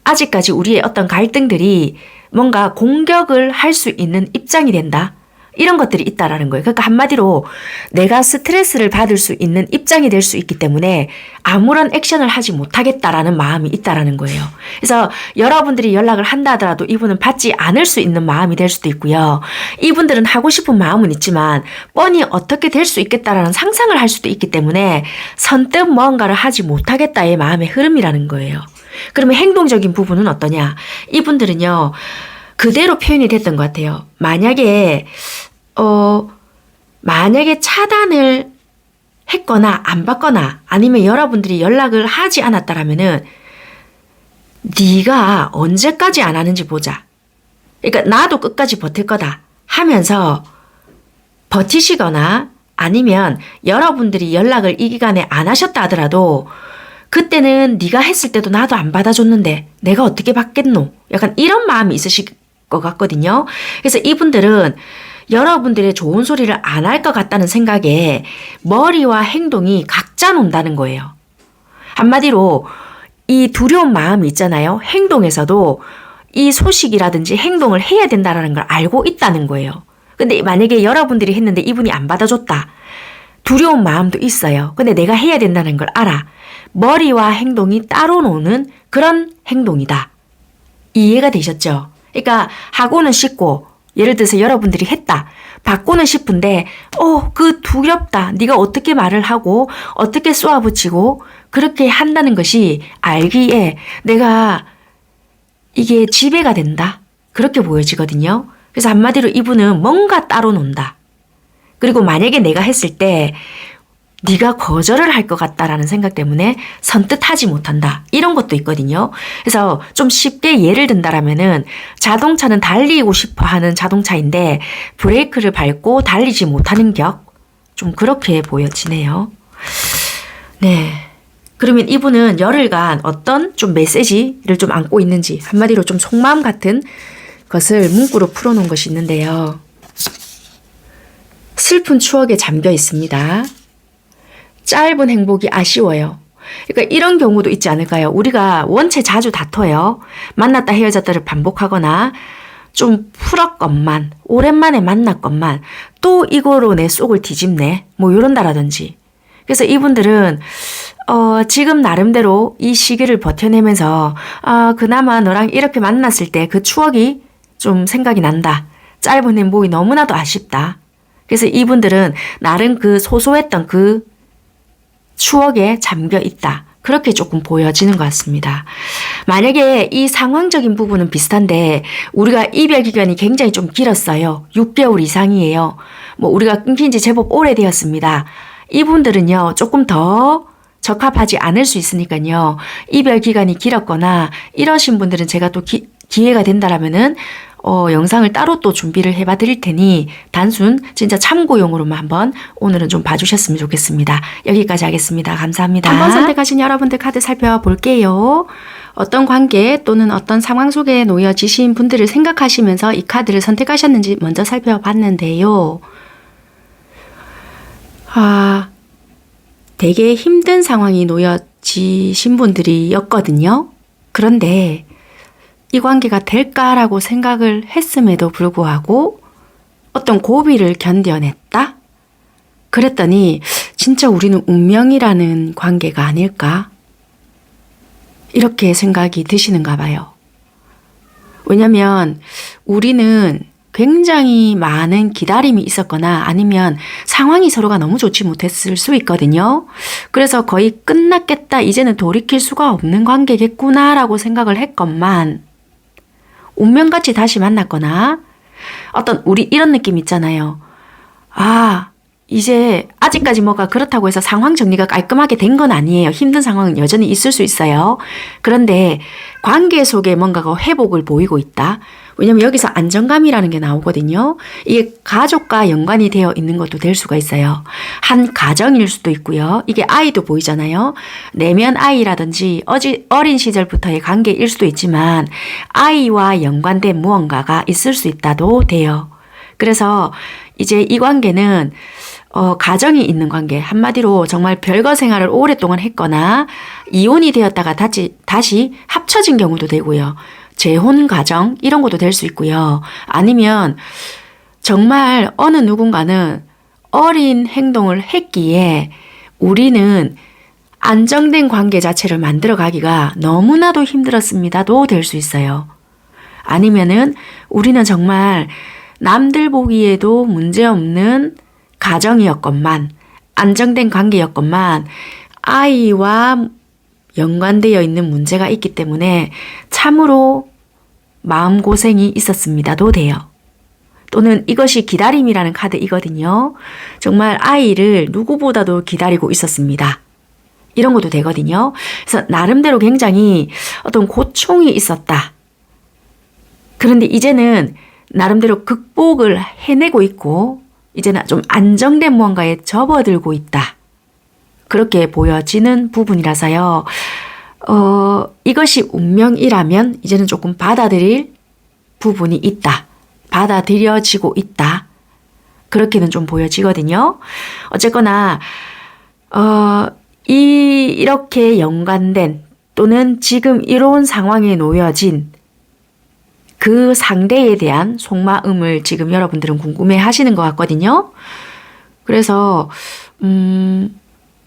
아직까지 우리의 어떤 갈등들이 뭔가 공격을 할 수 있는 입장이 된다. 이런 것들이 있다라는 거예요. 그러니까 한마디로 내가 스트레스를 받을 수 있는 입장이 될 수 있기 때문에 아무런 액션을 하지 못하겠다라는 마음이 있다라는 거예요. 그래서 여러분들이 연락을 한다 하더라도 이분은 받지 않을 수 있는 마음이 될 수도 있고요. 이분들은 하고 싶은 마음은 있지만 뻔히 어떻게 될 수 있겠다라는 상상을 할 수도 있기 때문에 선뜻 무언가를 하지 못하겠다의 마음의 흐름이라는 거예요. 그러면 행동적인 부분은 어떠냐? 이분들은요. 그대로 표현이 됐던 것 같아요. 만약에 차단을 했거나 안 받거나 아니면 여러분들이 연락을 하지 않았다라면은 네가 언제까지 안 하는지 보자. 그러니까 나도 끝까지 버틸 거다 하면서 버티시거나 아니면 여러분들이 연락을 이 기간에 안 하셨다 하더라도 그때는 네가 했을 때도 나도 안 받아줬는데 내가 어떻게 받겠노? 약간 이런 마음이 있으실 것 같거든요. 그래서 이분들은 여러분들의 좋은 소리를 안 할 것 같다는 생각에 머리와 행동이 각자 논다는 거예요. 한마디로 이 두려운 마음이 있잖아요. 행동에서도 이 소식이라든지 행동을 해야 된다는 걸 알고 있다는 거예요. 근데 만약에 여러분들이 했는데 이분이 안 받아줬다. 두려운 마음도 있어요. 근데 내가 해야 된다는 걸 알아. 머리와 행동이 따로 노는 그런 행동이다. 이해가 되셨죠? 그러니까 하고는 싶고 예를 들어서 여러분들이 했다. 받고는 싶은데 그 두렵다. 네가 어떻게 말을 하고 어떻게 쏘아붙이고 그렇게 한다는 것이 알기에 내가 이게 지배가 된다. 그렇게 보여지거든요. 그래서 한마디로 이분은 뭔가 따로 논다. 그리고 만약에 내가 했을 때 네가 거절을 할 것 같다라는 생각 때문에 선뜻 하지 못한다. 이런 것도 있거든요. 그래서 좀 쉽게 예를 든다라면은 자동차는 달리고 싶어 하는 자동차인데 브레이크를 밟고 달리지 못하는 격. 좀 그렇게 보여지네요. 네. 그러면 이분은 열흘간 어떤 좀 메시지를 좀 안고 있는지 한마디로 좀 속마음 같은 것을 문구로 풀어놓은 것이 있는데요. 슬픈 추억에 잠겨 있습니다. 짧은 행복이 아쉬워요. 그러니까 이런 경우도 있지 않을까요? 우리가 원체 자주 다퉈요. 만났다 헤어졌다를 반복하거나 좀 풀었건만 오랜만에 만났건만 또 이거로 내 속을 뒤집네. 뭐 이런다라든지. 그래서 이분들은 지금 나름대로 이 시기를 버텨내면서 그나마 너랑 이렇게 만났을 때 그 추억이 좀 생각이 난다. 짧은 행복이 너무나도 아쉽다. 그래서 이분들은 나름 그 소소했던 그 추억에 잠겨 있다. 그렇게 조금 보여지는 것 같습니다. 만약에 이 상황적인 부분은 비슷한데 우리가 이별 기간이 굉장히 좀 길었어요. 6개월 이상이에요. 뭐 우리가 끊긴 지 제법 오래되었습니다. 이분들은요. 조금 더 적합하지 않을 수 있으니까요. 이별 기간이 길었거나 이러신 분들은 제가 또 기회가 된다라면은 영상을 따로 또 준비를 해봐 드릴 테니 단순 진짜 참고용으로만 한번 오늘은 좀 봐주셨으면 좋겠습니다. 여기까지 하겠습니다. 감사합니다. 한번 선택하신 여러분들 카드 살펴볼게요. 어떤 관계 또는 어떤 상황 속에 놓여지신 분들을 생각하시면서 이 카드를 선택하셨는지 먼저 살펴봤는데요. 되게 힘든 상황이 놓여지신 분들이었거든요. 그런데 이 관계가 될까라고 생각을 했음에도 불구하고 어떤 고비를 견뎌냈다? 그랬더니 진짜 우리는 운명이라는 관계가 아닐까? 이렇게 생각이 드시는가 봐요. 왜냐면 우리는 굉장히 많은 기다림이 있었거나 아니면 상황이 서로가 너무 좋지 못했을 수 있거든요. 그래서 거의 끝났겠다, 이제는 돌이킬 수가 없는 관계겠구나라고 생각을 했건만 운명같이 다시 만났거나 어떤 우리 이런 느낌 있잖아요. 이제 아직까지 뭐가 그렇다고 해서 상황 정리가 깔끔하게 된 건 아니에요. 힘든 상황은 여전히 있을 수 있어요. 그런데 관계 속에 뭔가가 회복을 보이고 있다. 왜냐면 여기서 안정감이라는 게 나오거든요. 이게 가족과 연관이 되어 있는 것도 될 수가 있어요. 한 가정일 수도 있고요. 이게 아이도 보이잖아요. 내면 아이라든지 어린 시절부터의 관계일 수도 있지만 아이와 연관된 무언가가 있을 수 있다도 돼요. 그래서 이제 이 관계는 가정이 있는 관계, 한마디로 정말 별거 생활을 오랫동안 했거나 이혼이 되었다가 다시 합쳐진 경우도 되고요. 재혼 가정 이런 것도 될 수 있고요. 아니면 정말 어느 누군가는 어린 행동을 했기에 우리는 안정된 관계 자체를 만들어 가기가 너무나도 힘들었습니다도 될 수 있어요. 아니면은 우리는 정말 남들 보기에도 문제없는 가정이었건만, 안정된 관계였건만 아이와 연관되어 있는 문제가 있기 때문에 참으로 마음고생이 있었습니다도 돼요. 또는 이것이 기다림이라는 카드이거든요. 정말 아이를 누구보다도 기다리고 있었습니다. 이런 것도 되거든요. 그래서 나름대로 굉장히 어떤 고충이 있었다. 그런데 이제는 나름대로 극복을 해내고 있고 이제는 좀 안정된 무언가에 접어들고 있다. 그렇게 보여지는 부분이라서요. 이것이 운명이라면 이제는 조금 받아들일 부분이 있다. 받아들여지고 있다. 그렇게는 좀 보여지거든요. 어쨌거나 이렇게 연관된 또는 지금 이런 상황에 놓여진 그 상대에 대한 속마음을 지금 여러분들은 궁금해 하시는 것 같거든요. 그래서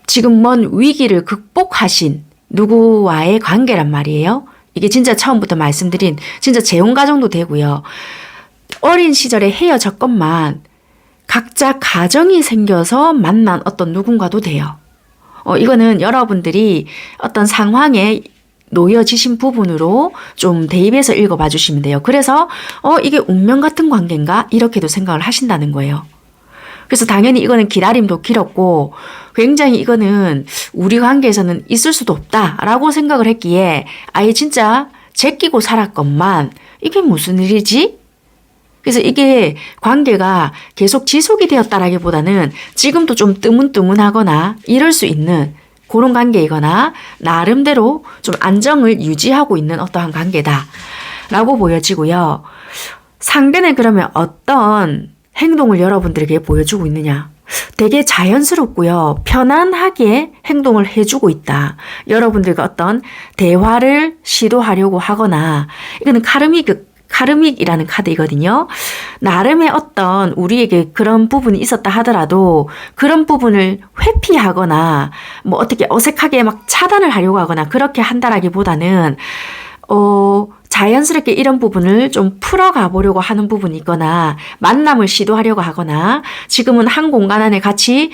지금 먼 위기를 극복하신 누구와의 관계란 말이에요. 이게 진짜 처음부터 말씀드린 진짜 재혼가정도 되고요. 어린 시절에 헤어졌건만 각자 가정이 생겨서 만난 어떤 누군가도 돼요. 이거는 여러분들이 어떤 상황에 놓여지신 부분으로 좀 대입해서 읽어봐 주시면 돼요. 그래서 이게 운명 같은 관계인가? 이렇게도 생각을 하신다는 거예요. 그래서 당연히 이거는 기다림도 길었고 굉장히 이거는 우리 관계에서는 있을 수도 없다라고 생각을 했기에 아예 진짜 제끼고 살았건만 이게 무슨 일이지? 그래서 이게 관계가 계속 지속이 되었다라기보다는 지금도 좀 뜨문뜨문하거나 이럴 수 있는 그런 관계이거나 나름대로 좀 안정을 유지하고 있는 어떠한 관계다라고 보여지고요. 상대는 그러면 어떤 행동을 여러분들에게 보여주고 있느냐? 되게 자연스럽고요. 편안하게 행동을 해주고 있다. 여러분들과 어떤 대화를 시도하려고 하거나 이거는 카르믹이라는 카드이거든요. 나름의 어떤 우리에게 그런 부분이 있었다 하더라도 그런 부분을 회피하거나 뭐 어떻게 어색하게 막 차단을 하려고 하거나 그렇게 한다라기보다는 자연스럽게 이런 부분을 좀 풀어가 보려고 하는 부분이 있거나 만남을 시도하려고 하거나 지금은 한 공간 안에 같이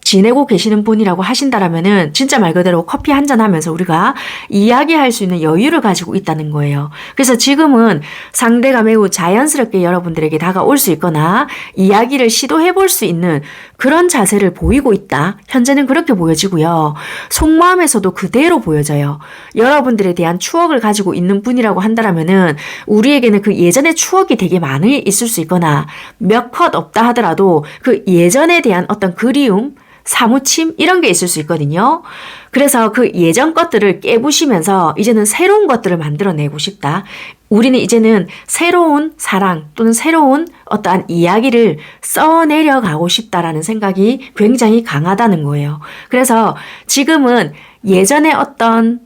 지내고 계시는 분이라고 하신다라면은 진짜 말 그대로 커피 한잔 하면서 우리가 이야기할 수 있는 여유를 가지고 있다는 거예요. 그래서 지금은 상대가 매우 자연스럽게 여러분들에게 다가올 수 있거나 이야기를 시도해 볼 수 있는 그런 자세를 보이고 있다. 현재는 그렇게 보여지고요. 속마음에서도 그대로 보여져요. 여러분들에 대한 추억을 가지고 있는 분이라고 한다라면은 우리에게는 그 예전의 추억이 되게 많이 있을 수 있거나 몇 컷 없다 하더라도 그 예전에 대한 어떤 그리움 사무침 이런 게 있을 수 있거든요. 그래서 그 예전 것들을 깨부시면서 이제는 새로운 것들을 만들어내고 싶다. 우리는 이제는 새로운 사랑 또는 새로운 어떠한 이야기를 써내려가고 싶다라는 생각이 굉장히 강하다는 거예요. 그래서 지금은 예전에 어떤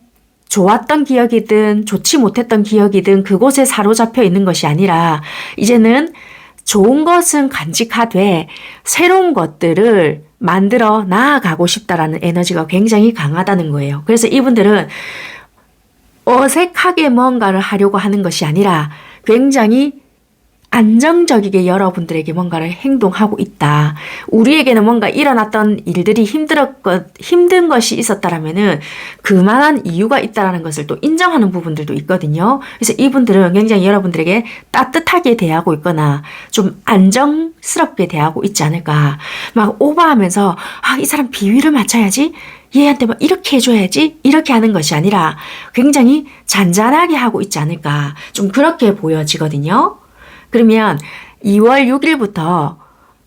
좋았던 기억이든 좋지 못했던 기억이든 그곳에 사로잡혀 있는 것이 아니라 이제는 좋은 것은 간직하되 새로운 것들을 만들어 나아가고 싶다라는 에너지가 굉장히 강하다는 거예요. 그래서 이분들은 어색하게 뭔가를 하려고 하는 것이 아니라 굉장히 안정적이게 여러분들에게 뭔가를 행동하고 있다. 우리에게는 뭔가 일어났던 일들이 힘든 것이 있었다라면은 그만한 이유가 있다라는 것을 또 인정하는 부분들도 있거든요. 그래서 이분들은 굉장히 여러분들에게 따뜻하게 대하고 있거나 좀 안정스럽게 대하고 있지 않을까. 막 오버하면서 이 사람 비위를 맞춰야지. 얘한테 막 이렇게 해줘야지. 이렇게 하는 것이 아니라 굉장히 잔잔하게 하고 있지 않을까. 좀 그렇게 보여지거든요. 그러면 2월 6일부터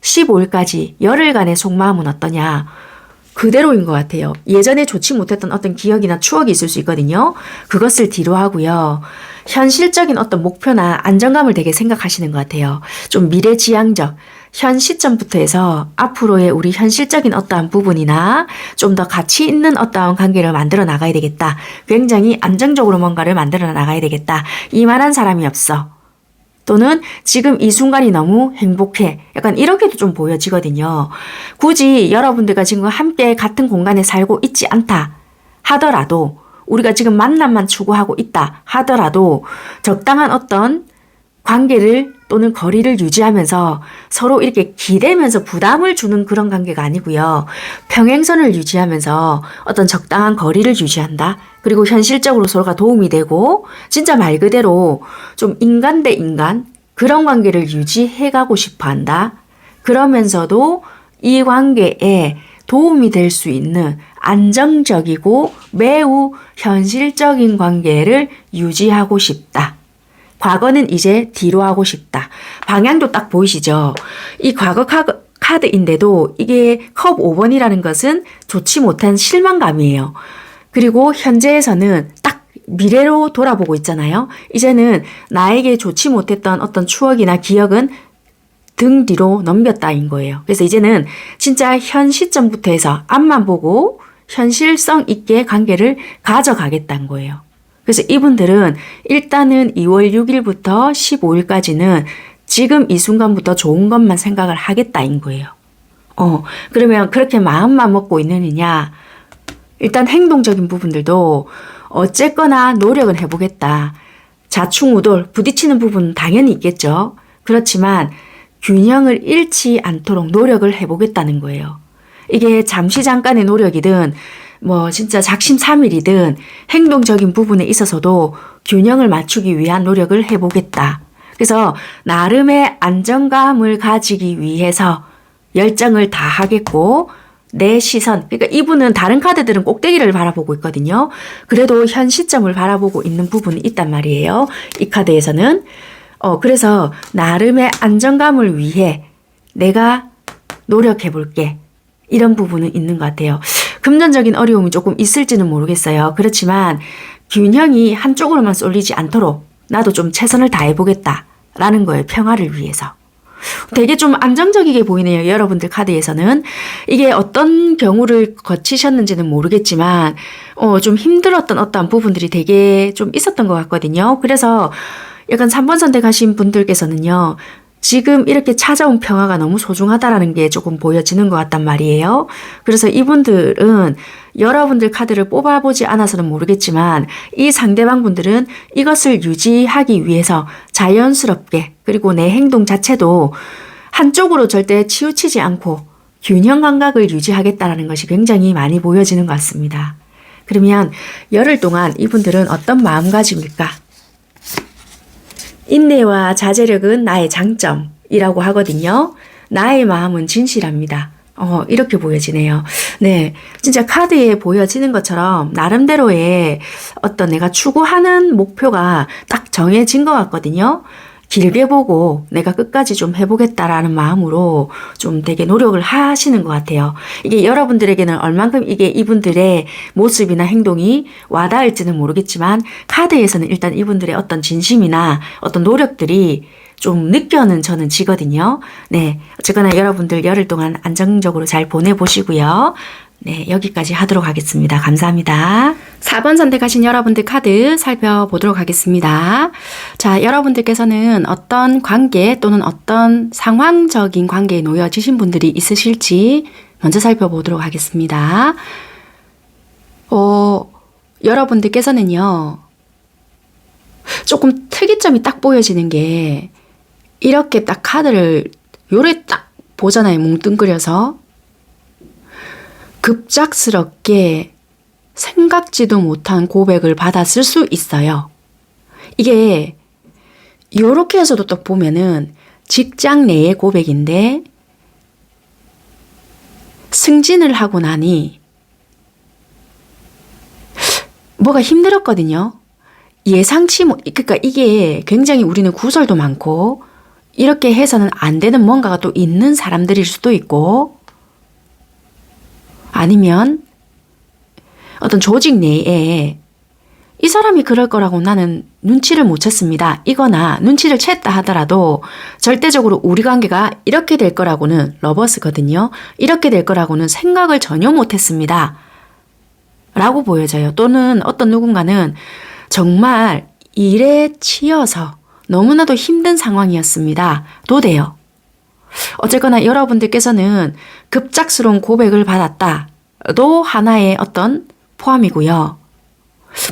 15일까지 열흘간의 속마음은 어떠냐? 그대로인 것 같아요. 예전에 좋지 못했던 어떤 기억이나 추억이 있을 수 있거든요. 그것을 뒤로 하고요. 현실적인 어떤 목표나 안정감을 되게 생각하시는 것 같아요. 좀 미래지향적, 현 시점부터 해서 앞으로의 우리 현실적인 어떠한 부분이나 좀 더 가치 있는 어떠한 관계를 만들어 나가야 되겠다. 굉장히 안정적으로 뭔가를 만들어 나가야 되겠다. 이만한 사람이 없어. 또는 지금 이 순간이 너무 행복해. 약간 이렇게도 좀 보여지거든요. 굳이 여러분들과 지금 함께 같은 공간에 살고 있지 않다 하더라도, 우리가 지금 만남만 추구하고 있다 하더라도 적당한 어떤 관계를 또는 거리를 유지하면서 서로 이렇게 기대면서 부담을 주는 그런 관계가 아니고요. 평행선을 유지하면서 어떤 적당한 거리를 유지한다. 그리고 현실적으로 서로가 도움이 되고 진짜 말 그대로 좀 인간 대 인간 그런 관계를 유지해가고 싶어 한다. 그러면서도 이 관계에 도움이 될 수 있는 안정적이고 매우 현실적인 관계를 유지하고 싶다. 과거는 이제 뒤로 하고 싶다. 방향도 딱 보이시죠? 이 과거 카드인데도 이게 컵 5번이라는 것은 좋지 못한 실망감이에요. 그리고 현재에서는 딱 미래로 돌아보고 있잖아요. 이제는 나에게 좋지 못했던 어떤 추억이나 기억은 등 뒤로 넘겼다인 거예요. 그래서 이제는 진짜 현 시점부터 해서 앞만 보고 현실성 있게 관계를 가져가겠다는 거예요. 그래서 이분들은 일단은 2월 6일부터 15일까지는 지금 이 순간부터 좋은 것만 생각을 하겠다인 거예요. 그러면 그렇게 마음만 먹고 있느냐? 일단 행동적인 부분들도 어쨌거나 노력은 해보겠다. 좌충우돌 부딪히는 부분은 당연히 있겠죠. 그렇지만 균형을 잃지 않도록 노력을 해보겠다는 거예요. 이게 잠시 잠깐의 노력이든 뭐 진짜 작심삼일이든 행동적인 부분에 있어서도 균형을 맞추기 위한 노력을 해보겠다. 그래서 나름의 안정감을 가지기 위해서 열정을 다하겠고 내 시선, 그러니까 이분은 다른 카드들은 꼭대기를 바라보고 있거든요. 그래도 현 시점을 바라보고 있는 부분이 있단 말이에요. 이 카드에서는. 그래서 나름의 안정감을 위해 내가 노력해볼게. 이런 부분은 있는 것 같아요. 금전적인 어려움이 조금 있을지는 모르겠어요. 그렇지만 균형이 한쪽으로만 쏠리지 않도록 나도 좀 최선을 다해보겠다라는 거예요. 평화를 위해서. 되게 좀 안정적이게 보이네요. 여러분들 카드에서는. 이게 어떤 경우를 거치셨는지는 모르겠지만 좀 힘들었던 어떠한 부분들이 되게 좀 있었던 것 같거든요. 그래서 약간 3번 선택하신 분들께서는요. 지금 이렇게 찾아온 평화가 너무 소중하다라는 게 조금 보여지는 것 같단 말이에요. 그래서 이분들은 여러분들 카드를 뽑아보지 않아서는 모르겠지만 이 상대방 분들은 이것을 유지하기 위해서 자연스럽게 그리고 내 행동 자체도 한쪽으로 절대 치우치지 않고 균형 감각을 유지하겠다는 것이 굉장히 많이 보여지는 것 같습니다. 그러면 열흘 동안 이분들은 어떤 마음가짐일까? 인내와 자제력은 나의 장점이라고 하거든요. 나의 마음은 진실합니다. 이렇게 보여지네요. 네. 진짜 카드에 보여지는 것처럼 나름대로의 어떤 내가 추구하는 목표가 딱 정해진 것 같거든요. 길게 보고 내가 끝까지 좀 해보겠다라는 마음으로 좀 되게 노력을 하시는 것 같아요. 이게 여러분들에게는 얼만큼 이게 이분들의 모습이나 행동이 와닿을지는 모르겠지만 카드에서는 일단 이분들의 어떤 진심이나 어떤 노력들이 좀 느껴는 저는 지거든요. 네. 어쨌거나 여러분들 열흘 동안 안정적으로 잘 보내보시고요. 네, 여기까지 하도록 하겠습니다. 감사합니다. 4번 선택하신 여러분들 카드 살펴보도록 하겠습니다. 자, 여러분들께서는 어떤 관계 또는 어떤 상황적인 관계에 놓여지신 분들이 있으실지 먼저 살펴보도록 하겠습니다. 여러분들께서는요, 조금 특이점이 딱 보여지는 게 이렇게 딱 카드를 요래 딱 보잖아요. 뭉뚱그려서. 급작스럽게 생각지도 못한 고백을 받았을 수 있어요. 이게 요렇게 해서도 또 보면은 직장 내의 고백인데 승진을 하고 나니 뭐가 힘들었거든요. 예상치 못, 그러니까 이게 굉장히 우리는 구설도 많고 이렇게 해서는 안 되는 뭔가가 또 있는 사람들일 수도 있고 아니면 어떤 조직 내에 이 사람이 그럴 거라고 나는 눈치를 못 챘습니다. 이거나 눈치를 챘다 하더라도 절대적으로 우리 관계가 이렇게 될 거라고는 러버스거든요. 이렇게 될 거라고는 생각을 전혀 못 했습니다. 라고 보여져요. 또는 어떤 누군가는 정말 일에 치여서 너무나도 힘든 상황이었습니다. 도 돼요. 어쨌거나 여러분들께서는 급작스러운 고백을 받았다도 하나의 어떤 포함이고요.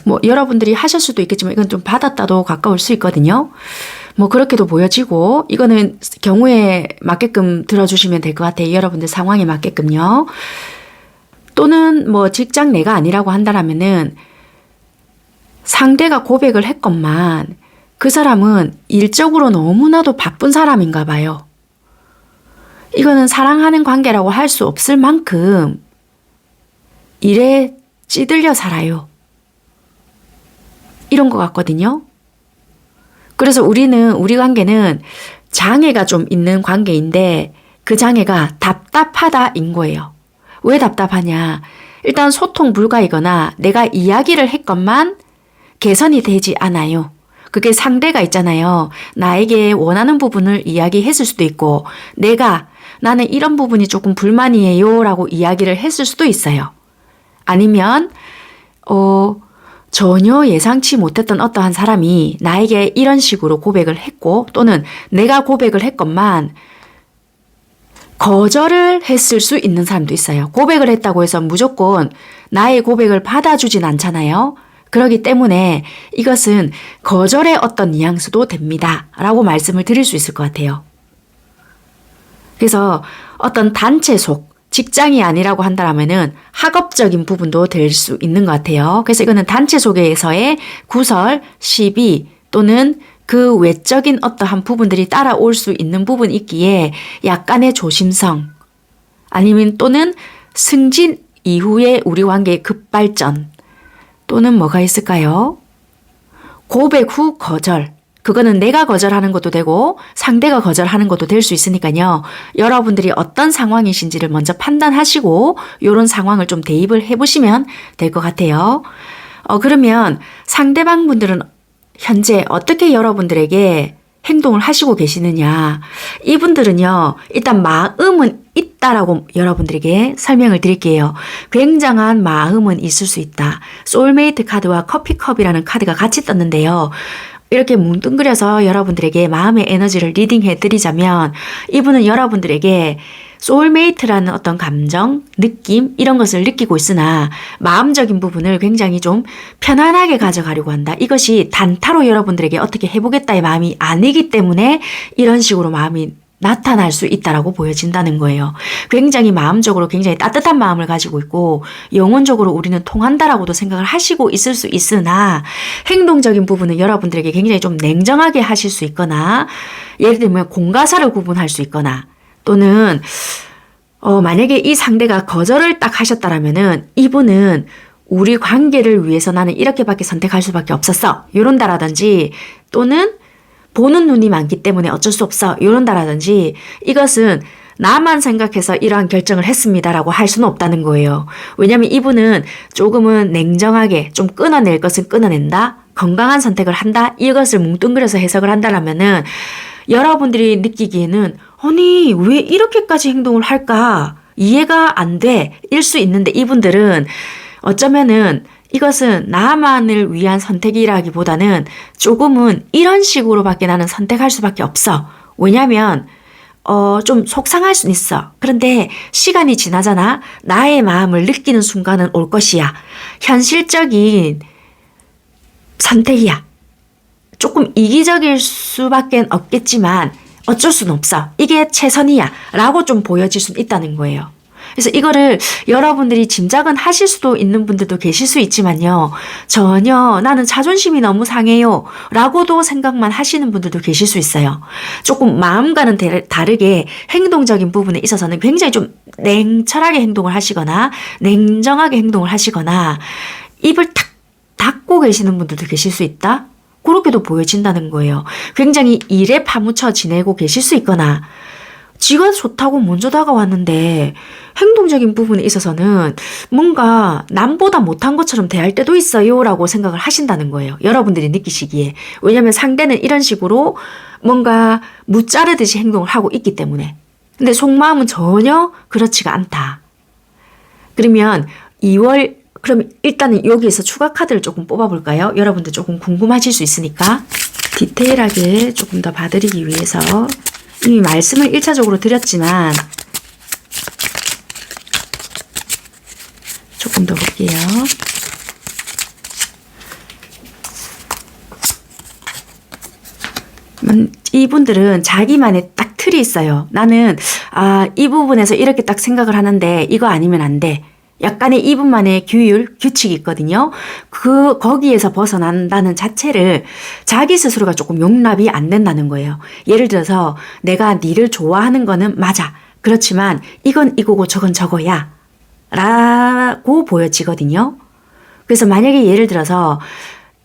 뭐 여러분들이 하실 수도 있겠지만 이건 좀 받았다도 가까울 수 있거든요. 뭐 그렇게도 보여지고 이거는 경우에 맞게끔 들어주시면 될 것 같아요. 여러분들 상황에 맞게끔요. 또는 뭐 직장 내가 아니라고 한다라면은 상대가 고백을 했건만 그 사람은 일적으로 너무나도 바쁜 사람인가 봐요. 이거는 사랑하는 관계라고 할 수 없을 만큼 일에 찌들려 살아요. 이런 것 같거든요. 그래서 우리 관계는 장애가 좀 있는 관계인데 그 장애가 답답하다인 거예요. 왜 답답하냐? 일단 소통 불가이거나 내가 이야기를 했건만 개선이 되지 않아요. 그게 상대가 있잖아요. 나에게 원하는 부분을 이야기했을 수도 있고 나는 이런 부분이 조금 불만이에요 라고 이야기를 했을 수도 있어요. 아니면 전혀 예상치 못했던 어떠한 사람이 나에게 이런 식으로 고백을 했고 또는 내가 고백을 했건만 거절을 했을 수 있는 사람도 있어요. 고백을 했다고 해서 무조건 나의 고백을 받아주진 않잖아요. 그렇기 때문에 이것은 거절의 어떤 뉘앙스도 됩니다. 라고 말씀을 드릴 수 있을 것 같아요. 그래서 어떤 단체 속, 직장이 아니라고 한다면은 학업적인 부분도 될 수 있는 것 같아요. 그래서 이거는 단체 속에서의 구설, 시비 또는 그 외적인 어떠한 부분들이 따라올 수 있는 부분이 있기에 약간의 조심성 아니면 또는 승진 이후에 우리 관계의 급발전 또는 뭐가 있을까요? 고백 후 거절. 그거는 내가 거절하는 것도 되고 상대가 거절하는 것도 될 수 있으니까요. 여러분들이 어떤 상황이신지를 먼저 판단하시고 이런 상황을 좀 대입을 해보시면 될 것 같아요. 그러면 상대방 분들은 현재 어떻게 여러분들에게 행동을 하시고 계시느냐. 이분들은요. 일단 마음은 있다라고 여러분들에게 설명을 드릴게요. 굉장한 마음은 있을 수 있다. 소울메이트 카드와 커피컵이라는 카드가 같이 떴는데요. 이렇게 뭉뚱그려서 여러분들에게 마음의 에너지를 리딩해 드리자면 이분은 여러분들에게 소울메이트라는 어떤 감정, 느낌 이런 것을 느끼고 있으나 마음적인 부분을 굉장히 좀 편안하게 가져가려고 한다. 이것이 단타로 여러분들에게 어떻게 해보겠다의 마음이 아니기 때문에 이런 식으로 마음이 나타날 수 있다라고 보여진다는 거예요. 굉장히 마음적으로 굉장히 따뜻한 마음을 가지고 있고 영혼적으로 우리는 통한다라고도 생각을 하시고 있을 수 있으나 행동적인 부분은 여러분들에게 굉장히 좀 냉정하게 하실 수 있거나 예를 들면 공과사를 구분할 수 있거나 또는 만약에 이 상대가 거절을 딱 하셨다라면은 이분은 우리 관계를 위해서 나는 이렇게밖에 선택할 수밖에 없었어. 이런다라든지 또는 보는 눈이 많기 때문에 어쩔 수 없어. 이런다라든지 이것은 나만 생각해서 이러한 결정을 했습니다라고 할 수는 없다는 거예요. 왜냐하면 이분은 조금은 냉정하게 좀 끊어낼 것은 끊어낸다. 건강한 선택을 한다. 이것을 뭉뚱그려서 해석을 한다라면은 여러분들이 느끼기에는 아니 왜 이렇게까지 행동을 할까? 이해가 안 돼. 일 수 있는데 이분들은 어쩌면은 이것은 나만을 위한 선택이라기보다는 조금은 이런 식으로밖에 나는 선택할 수밖에 없어. 왜냐면 좀 속상할 수는 있어. 그런데 시간이 지나잖아. 나의 마음을 느끼는 순간은 올 것이야. 현실적인 선택이야. 조금 이기적일 수밖에 없겠지만 어쩔 수는 없어. 이게 최선이야. 라고 좀 보여질 수는 있다는 거예요. 그래서 이거를 여러분들이 짐작은 하실 수도 있는 분들도 계실 수 있지만요. 전혀 나는 자존심이 너무 상해요. 라고도 생각만 하시는 분들도 계실 수 있어요. 조금 마음과는 다르게 행동적인 부분에 있어서는 굉장히 좀 냉철하게 행동을 하시거나 냉정하게 행동을 하시거나 입을 탁 닫고 계시는 분들도 계실 수 있다. 그렇게도 보여진다는 거예요. 굉장히 일에 파묻혀 지내고 계실 수 있거나 지가 좋다고 먼저 다가왔는데 행동적인 부분에 있어서는 뭔가 남보다 못한 것처럼 대할 때도 있어요 라고 생각을 하신다는 거예요. 여러분들이 느끼시기에. 왜냐하면 상대는 이런 식으로 뭔가 무자르듯이 행동을 하고 있기 때문에. 근데 속마음은 전혀 그렇지가 않다. 그러면 그럼 일단은 여기에서 추가 카드를 조금 뽑아볼까요? 여러분들 조금 궁금하실 수 있으니까. 디테일하게 조금 더 봐드리기 위해서 이미 말씀을 1차적으로 드렸지만 조금 더 볼게요. 이분들은 자기만의 딱 틀이 있어요. 나는 이 부분에서 이렇게 딱 생각을 하는데 이거 아니면 안 돼. 약간의 이분만의 규칙이 있거든요. 거기에서 벗어난다는 자체를 자기 스스로가 조금 용납이 안 된다는 거예요. 예를 들어서 내가 니를 좋아하는 거는 맞아. 그렇지만 이건 이거고 저건 저거야. 라고 보여지거든요. 그래서 만약에 예를 들어서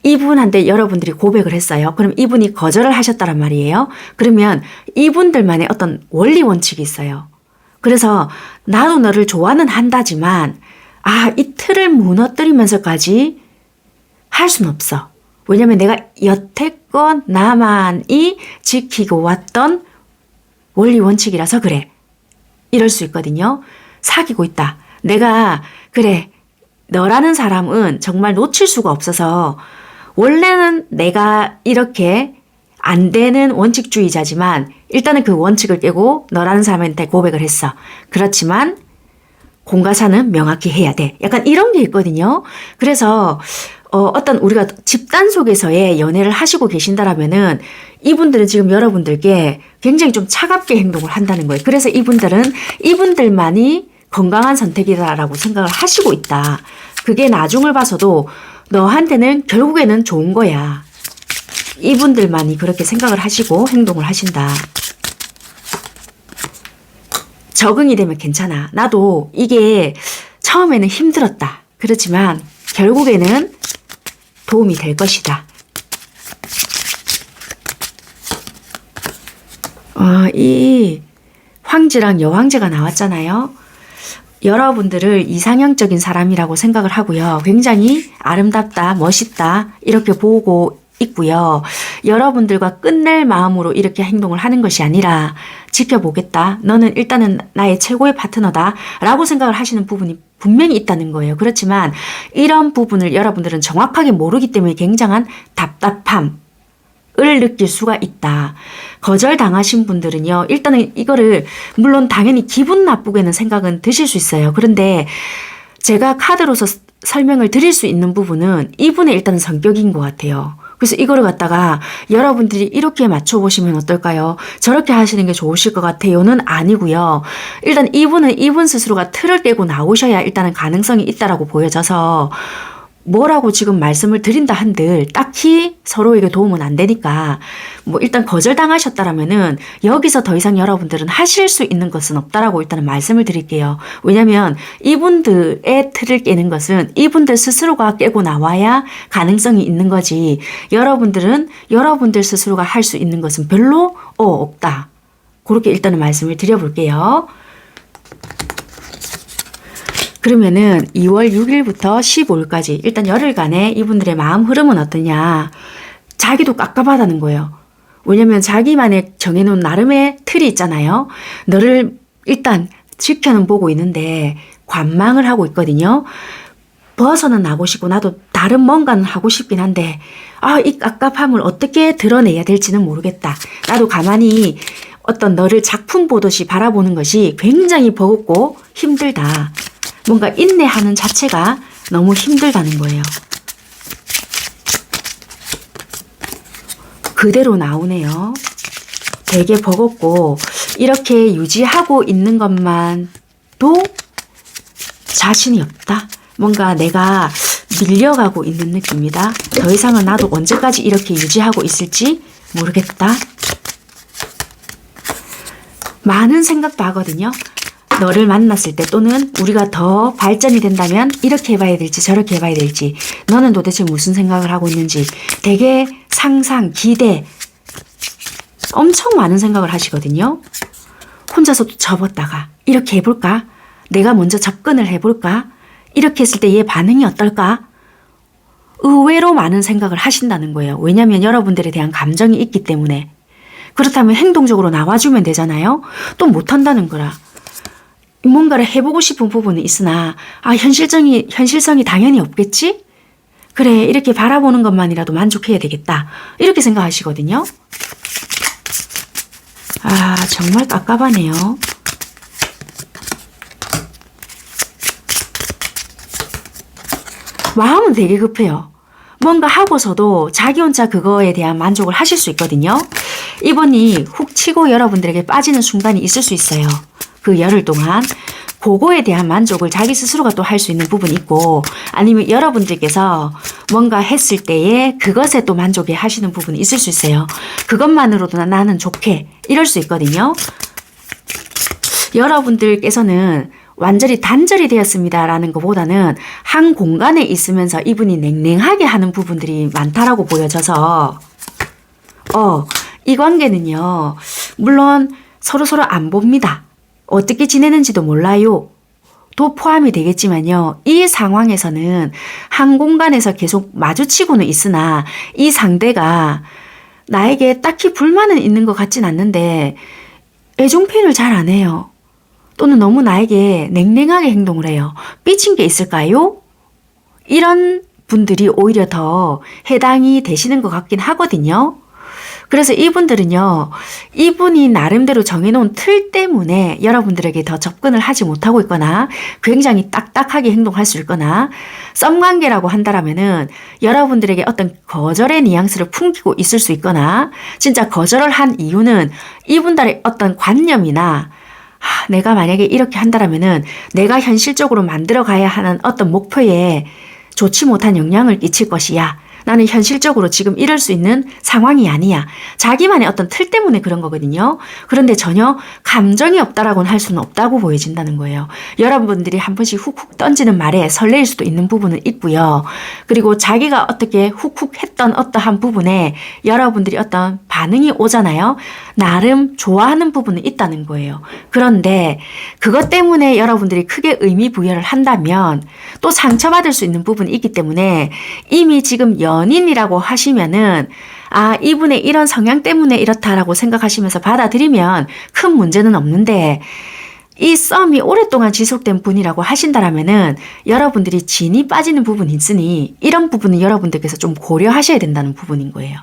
이분한테 여러분들이 고백을 했어요. 그럼 이분이 거절을 하셨다란 말이에요. 그러면 이분들만의 어떤 원리 원칙이 있어요. 그래서 나도 너를 좋아는 한다지만 이 틀을 무너뜨리면서까지 할 수는 없어. 왜냐면 내가 여태껏 나만이 지키고 왔던 원리 원칙이라서 그래. 이럴 수 있거든요. 사귀고 있다. 내가 그래 너라는 사람은 정말 놓칠 수가 없어서 원래는 내가 이렇게 안 되는 원칙주의자지만 일단은 그 원칙을 깨고 너라는 사람한테 고백을 했어. 그렇지만 공과사는 명확히 해야 돼. 약간 이런 게 있거든요. 그래서 어떤 우리가 집단 속에서의 연애를 하시고 계신다라면은 이분들은 지금 여러분들께 굉장히 좀 차갑게 행동을 한다는 거예요. 그래서 이분들은 이분들만이 건강한 선택이다라고 생각을 하시고 있다. 그게 나중을 봐서도 너한테는 결국에는 좋은 거야. 이분들만이 그렇게 생각을 하시고 행동을 하신다. 적응이 되면 괜찮아. 나도 이게 처음에는 힘들었다. 그렇지만 결국에는 도움이 될 것이다. 이 황제랑 여황제가 나왔잖아요. 여러분들을 이상형적인 사람이라고 생각을 하고요. 굉장히 아름답다, 멋있다 이렇게 보고 있고요. 여러분들과 끝낼 마음으로 이렇게 행동을 하는 것이 아니라 지켜보겠다. 너는 일단은 나의 최고의 파트너다 라고 생각을 하시는 부분이 분명히 있다는 거예요. 그렇지만 이런 부분을 여러분들은 정확하게 모르기 때문에 굉장한 답답함을 느낄 수가 있다. 거절당하신 분들은요. 일단은 이거를 물론 당연히 기분 나쁘게는 생각은 드실 수 있어요. 그런데 제가 카드로서 설명을 드릴 수 있는 부분은 이분의 일단 성격인 것 같아요. 그래서 이거를 갖다가 여러분들이 이렇게 맞춰보시면 어떨까요? 저렇게 하시는 게 좋으실 것 같아요는 아니고요. 일단 이분은 이분 스스로가 틀을 깨고 나오셔야 일단은 가능성이 있다라고 보여져서 뭐라고 지금 말씀을 드린다 한들 딱히 서로에게 도움은 안 되니까 일단 거절당하셨다라면은 여기서 더 이상 여러분들은 하실 수 있는 것은 없다라고 일단은 말씀을 드릴게요. 왜냐면 이분들의 틀을 깨는 것은 이분들 스스로가 깨고 나와야 가능성이 있는 거지 여러분들은 여러분들 스스로가 할 수 있는 것은 별로 없다. 그렇게 일단은 말씀을 드려볼게요. 그러면은 2월 6일부터 15일까지 일단 열흘간의 이분들의 마음 흐름은 어떠냐. 자기도 깝깝하다는 거예요. 왜냐면 자기만의 정해놓은 나름의 틀이 있잖아요. 너를 일단 지켜는 보고 있는데 관망을 하고 있거든요. 벗어는 나고 싶고 나도 다른 뭔가는 하고 싶긴 한데 이 깝깝함을 어떻게 드러내야 될지는 모르겠다. 나도 가만히 어떤 너를 작품 보듯이 바라보는 것이 굉장히 버겁고 힘들다. 뭔가 인내하는 자체가 너무 힘들다는 거예요. 그대로 나오네요. 되게 버겁고 이렇게 유지하고 있는 것만도 자신이 없다. 뭔가 내가 밀려가고 있는 느낌이다. 더 이상은 나도 언제까지 이렇게 유지하고 있을지 모르겠다. 많은 생각도 하거든요. 너를 만났을 때 또는 우리가 더 발전이 된다면 이렇게 해봐야 될지 저렇게 해봐야 될지 너는 도대체 무슨 생각을 하고 있는지 되게 상상, 기대 엄청 많은 생각을 하시거든요. 혼자서도 접었다가 이렇게 해볼까? 내가 먼저 접근을 해볼까? 이렇게 했을 때 얘 반응이 어떨까? 의외로 많은 생각을 하신다는 거예요. 왜냐하면 여러분들에 대한 감정이 있기 때문에. 그렇다면 행동적으로 나와주면 되잖아요. 또 못한다는 거라. 뭔가를 해보고 싶은 부분은 있으나 현실성이 당연히 없겠지? 그래, 이렇게 바라보는 것만이라도 만족해야 되겠다. 이렇게 생각하시거든요. 아, 정말 깝깝하네요. 마음은 되게 급해요. 뭔가 하고서도 자기 혼자 그거에 대한 만족을 하실 수 있거든요. 이분이 훅 치고 여러분들에게 빠지는 순간이 있을 수 있어요. 그 열흘 동안. 그거에 대한 만족을 자기 스스로가 또 할 수 있는 부분이 있고, 아니면 여러분들께서 뭔가 했을 때에 그것에 또 만족해 하시는 부분이 있을 수 있어요. 그것만으로도 나는 좋게 이럴 수 있거든요. 여러분들께서는 완전히 단절이 되었습니다라는 것보다는 한 공간에 있으면서 이분이 냉랭하게 하는 부분들이 많다라고 보여져서 이 관계는요, 물론 서로서로 안 봅니다. 어떻게 지내는지도 몰라요. 도 포함이 되겠지만요. 이 상황에서는 한 공간에서 계속 마주치고는 있으나 이 상대가 나에게 딱히 불만은 있는 것 같진 않는데 애정 표현을 잘 안 해요. 또는 너무 나에게 냉랭하게 행동을 해요. 삐친 게 있을까요? 이런 분들이 오히려 더 해당이 되시는 것 같긴 하거든요. 그래서 이분들은요, 이분이 나름대로 정해놓은 틀 때문에 여러분들에게 더 접근을 하지 못하고 있거나 굉장히 딱딱하게 행동할 수 있거나 썸관계라고 한다라면은 여러분들에게 어떤 거절의 뉘앙스를 풍기고 있을 수 있거나 진짜 거절을 한 이유는 이분들의 어떤 관념이나 내가 만약에 이렇게 한다라면은 내가 현실적으로 만들어 가야 하는 어떤 목표에 좋지 못한 영향을 끼칠 것이야. 나는 현실적으로 지금 이럴 수 있는 상황이 아니야. 자기만의 어떤 틀 때문에 그런 거거든요. 그런데 전혀 감정이 없다라고는 할 수는 없다고 보여진다는 거예요. 여러분들이 한 번씩 훅훅 던지는 말에 설레일 수도 있는 부분은 있고요. 그리고 자기가 어떻게 훅훅 했던 어떠한 부분에 여러분들이 어떤 반응이 오잖아요. 나름 좋아하는 부분은 있다는 거예요. 그런데 그것 때문에 여러분들이 크게 의미 부여를 한다면 또 상처받을 수 있는 부분이 있기 때문에 이미 지금 연인이라고 하시면은 이분의 이런 성향 때문에 이렇다라고 생각하시면서 받아들이면 큰 문제는 없는데 이 썸이 오랫동안 지속된 분이라고 하신다라면은 여러분들이 진이 빠지는 부분이 있으니 이런 부분은 여러분들께서 좀 고려하셔야 된다는 부분인 거예요.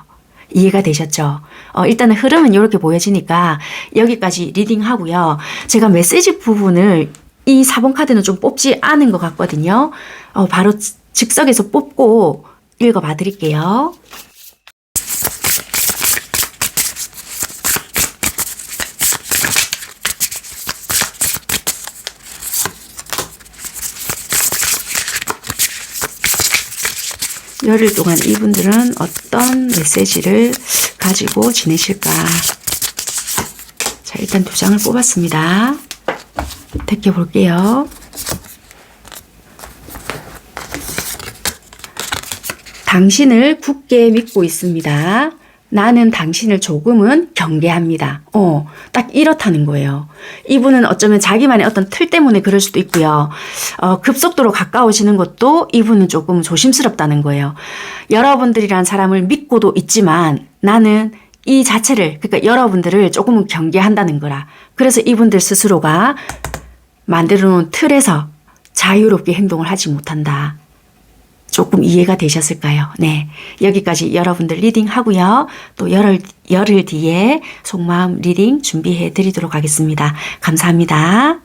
이해가 되셨죠? 일단은 흐름은 이렇게 보여지니까 여기까지 리딩하고요. 제가 메시지 부분을 이 4번 카드는 좀 뽑지 않은 것 같거든요. 바로 즉석에서 뽑고 읽어봐 드릴게요. 열흘 동안 이분들은 어떤 메시지를 가지고 지내실까? 자, 일단 2장을 뽑았습니다. 벗겨볼게요. 당신을 굳게 믿고 있습니다. 나는 당신을 조금은 경계합니다. 딱 이렇다는 거예요. 이분은 어쩌면 자기만의 어떤 틀 때문에 그럴 수도 있고요. 급속도로 가까워지는 것도 이분은 조금 조심스럽다는 거예요. 여러분들이란 사람을 믿고도 있지만 나는 이 자체를, 그러니까 여러분들을 조금은 경계한다는 거라. 그래서 이분들 스스로가 만들어 놓은 틀에서 자유롭게 행동을 하지 못한다. 조금 이해가 되셨을까요? 네. 여기까지 여러분들 리딩 하고요. 또 열흘 뒤에 속마음 리딩 준비해 드리도록 하겠습니다. 감사합니다.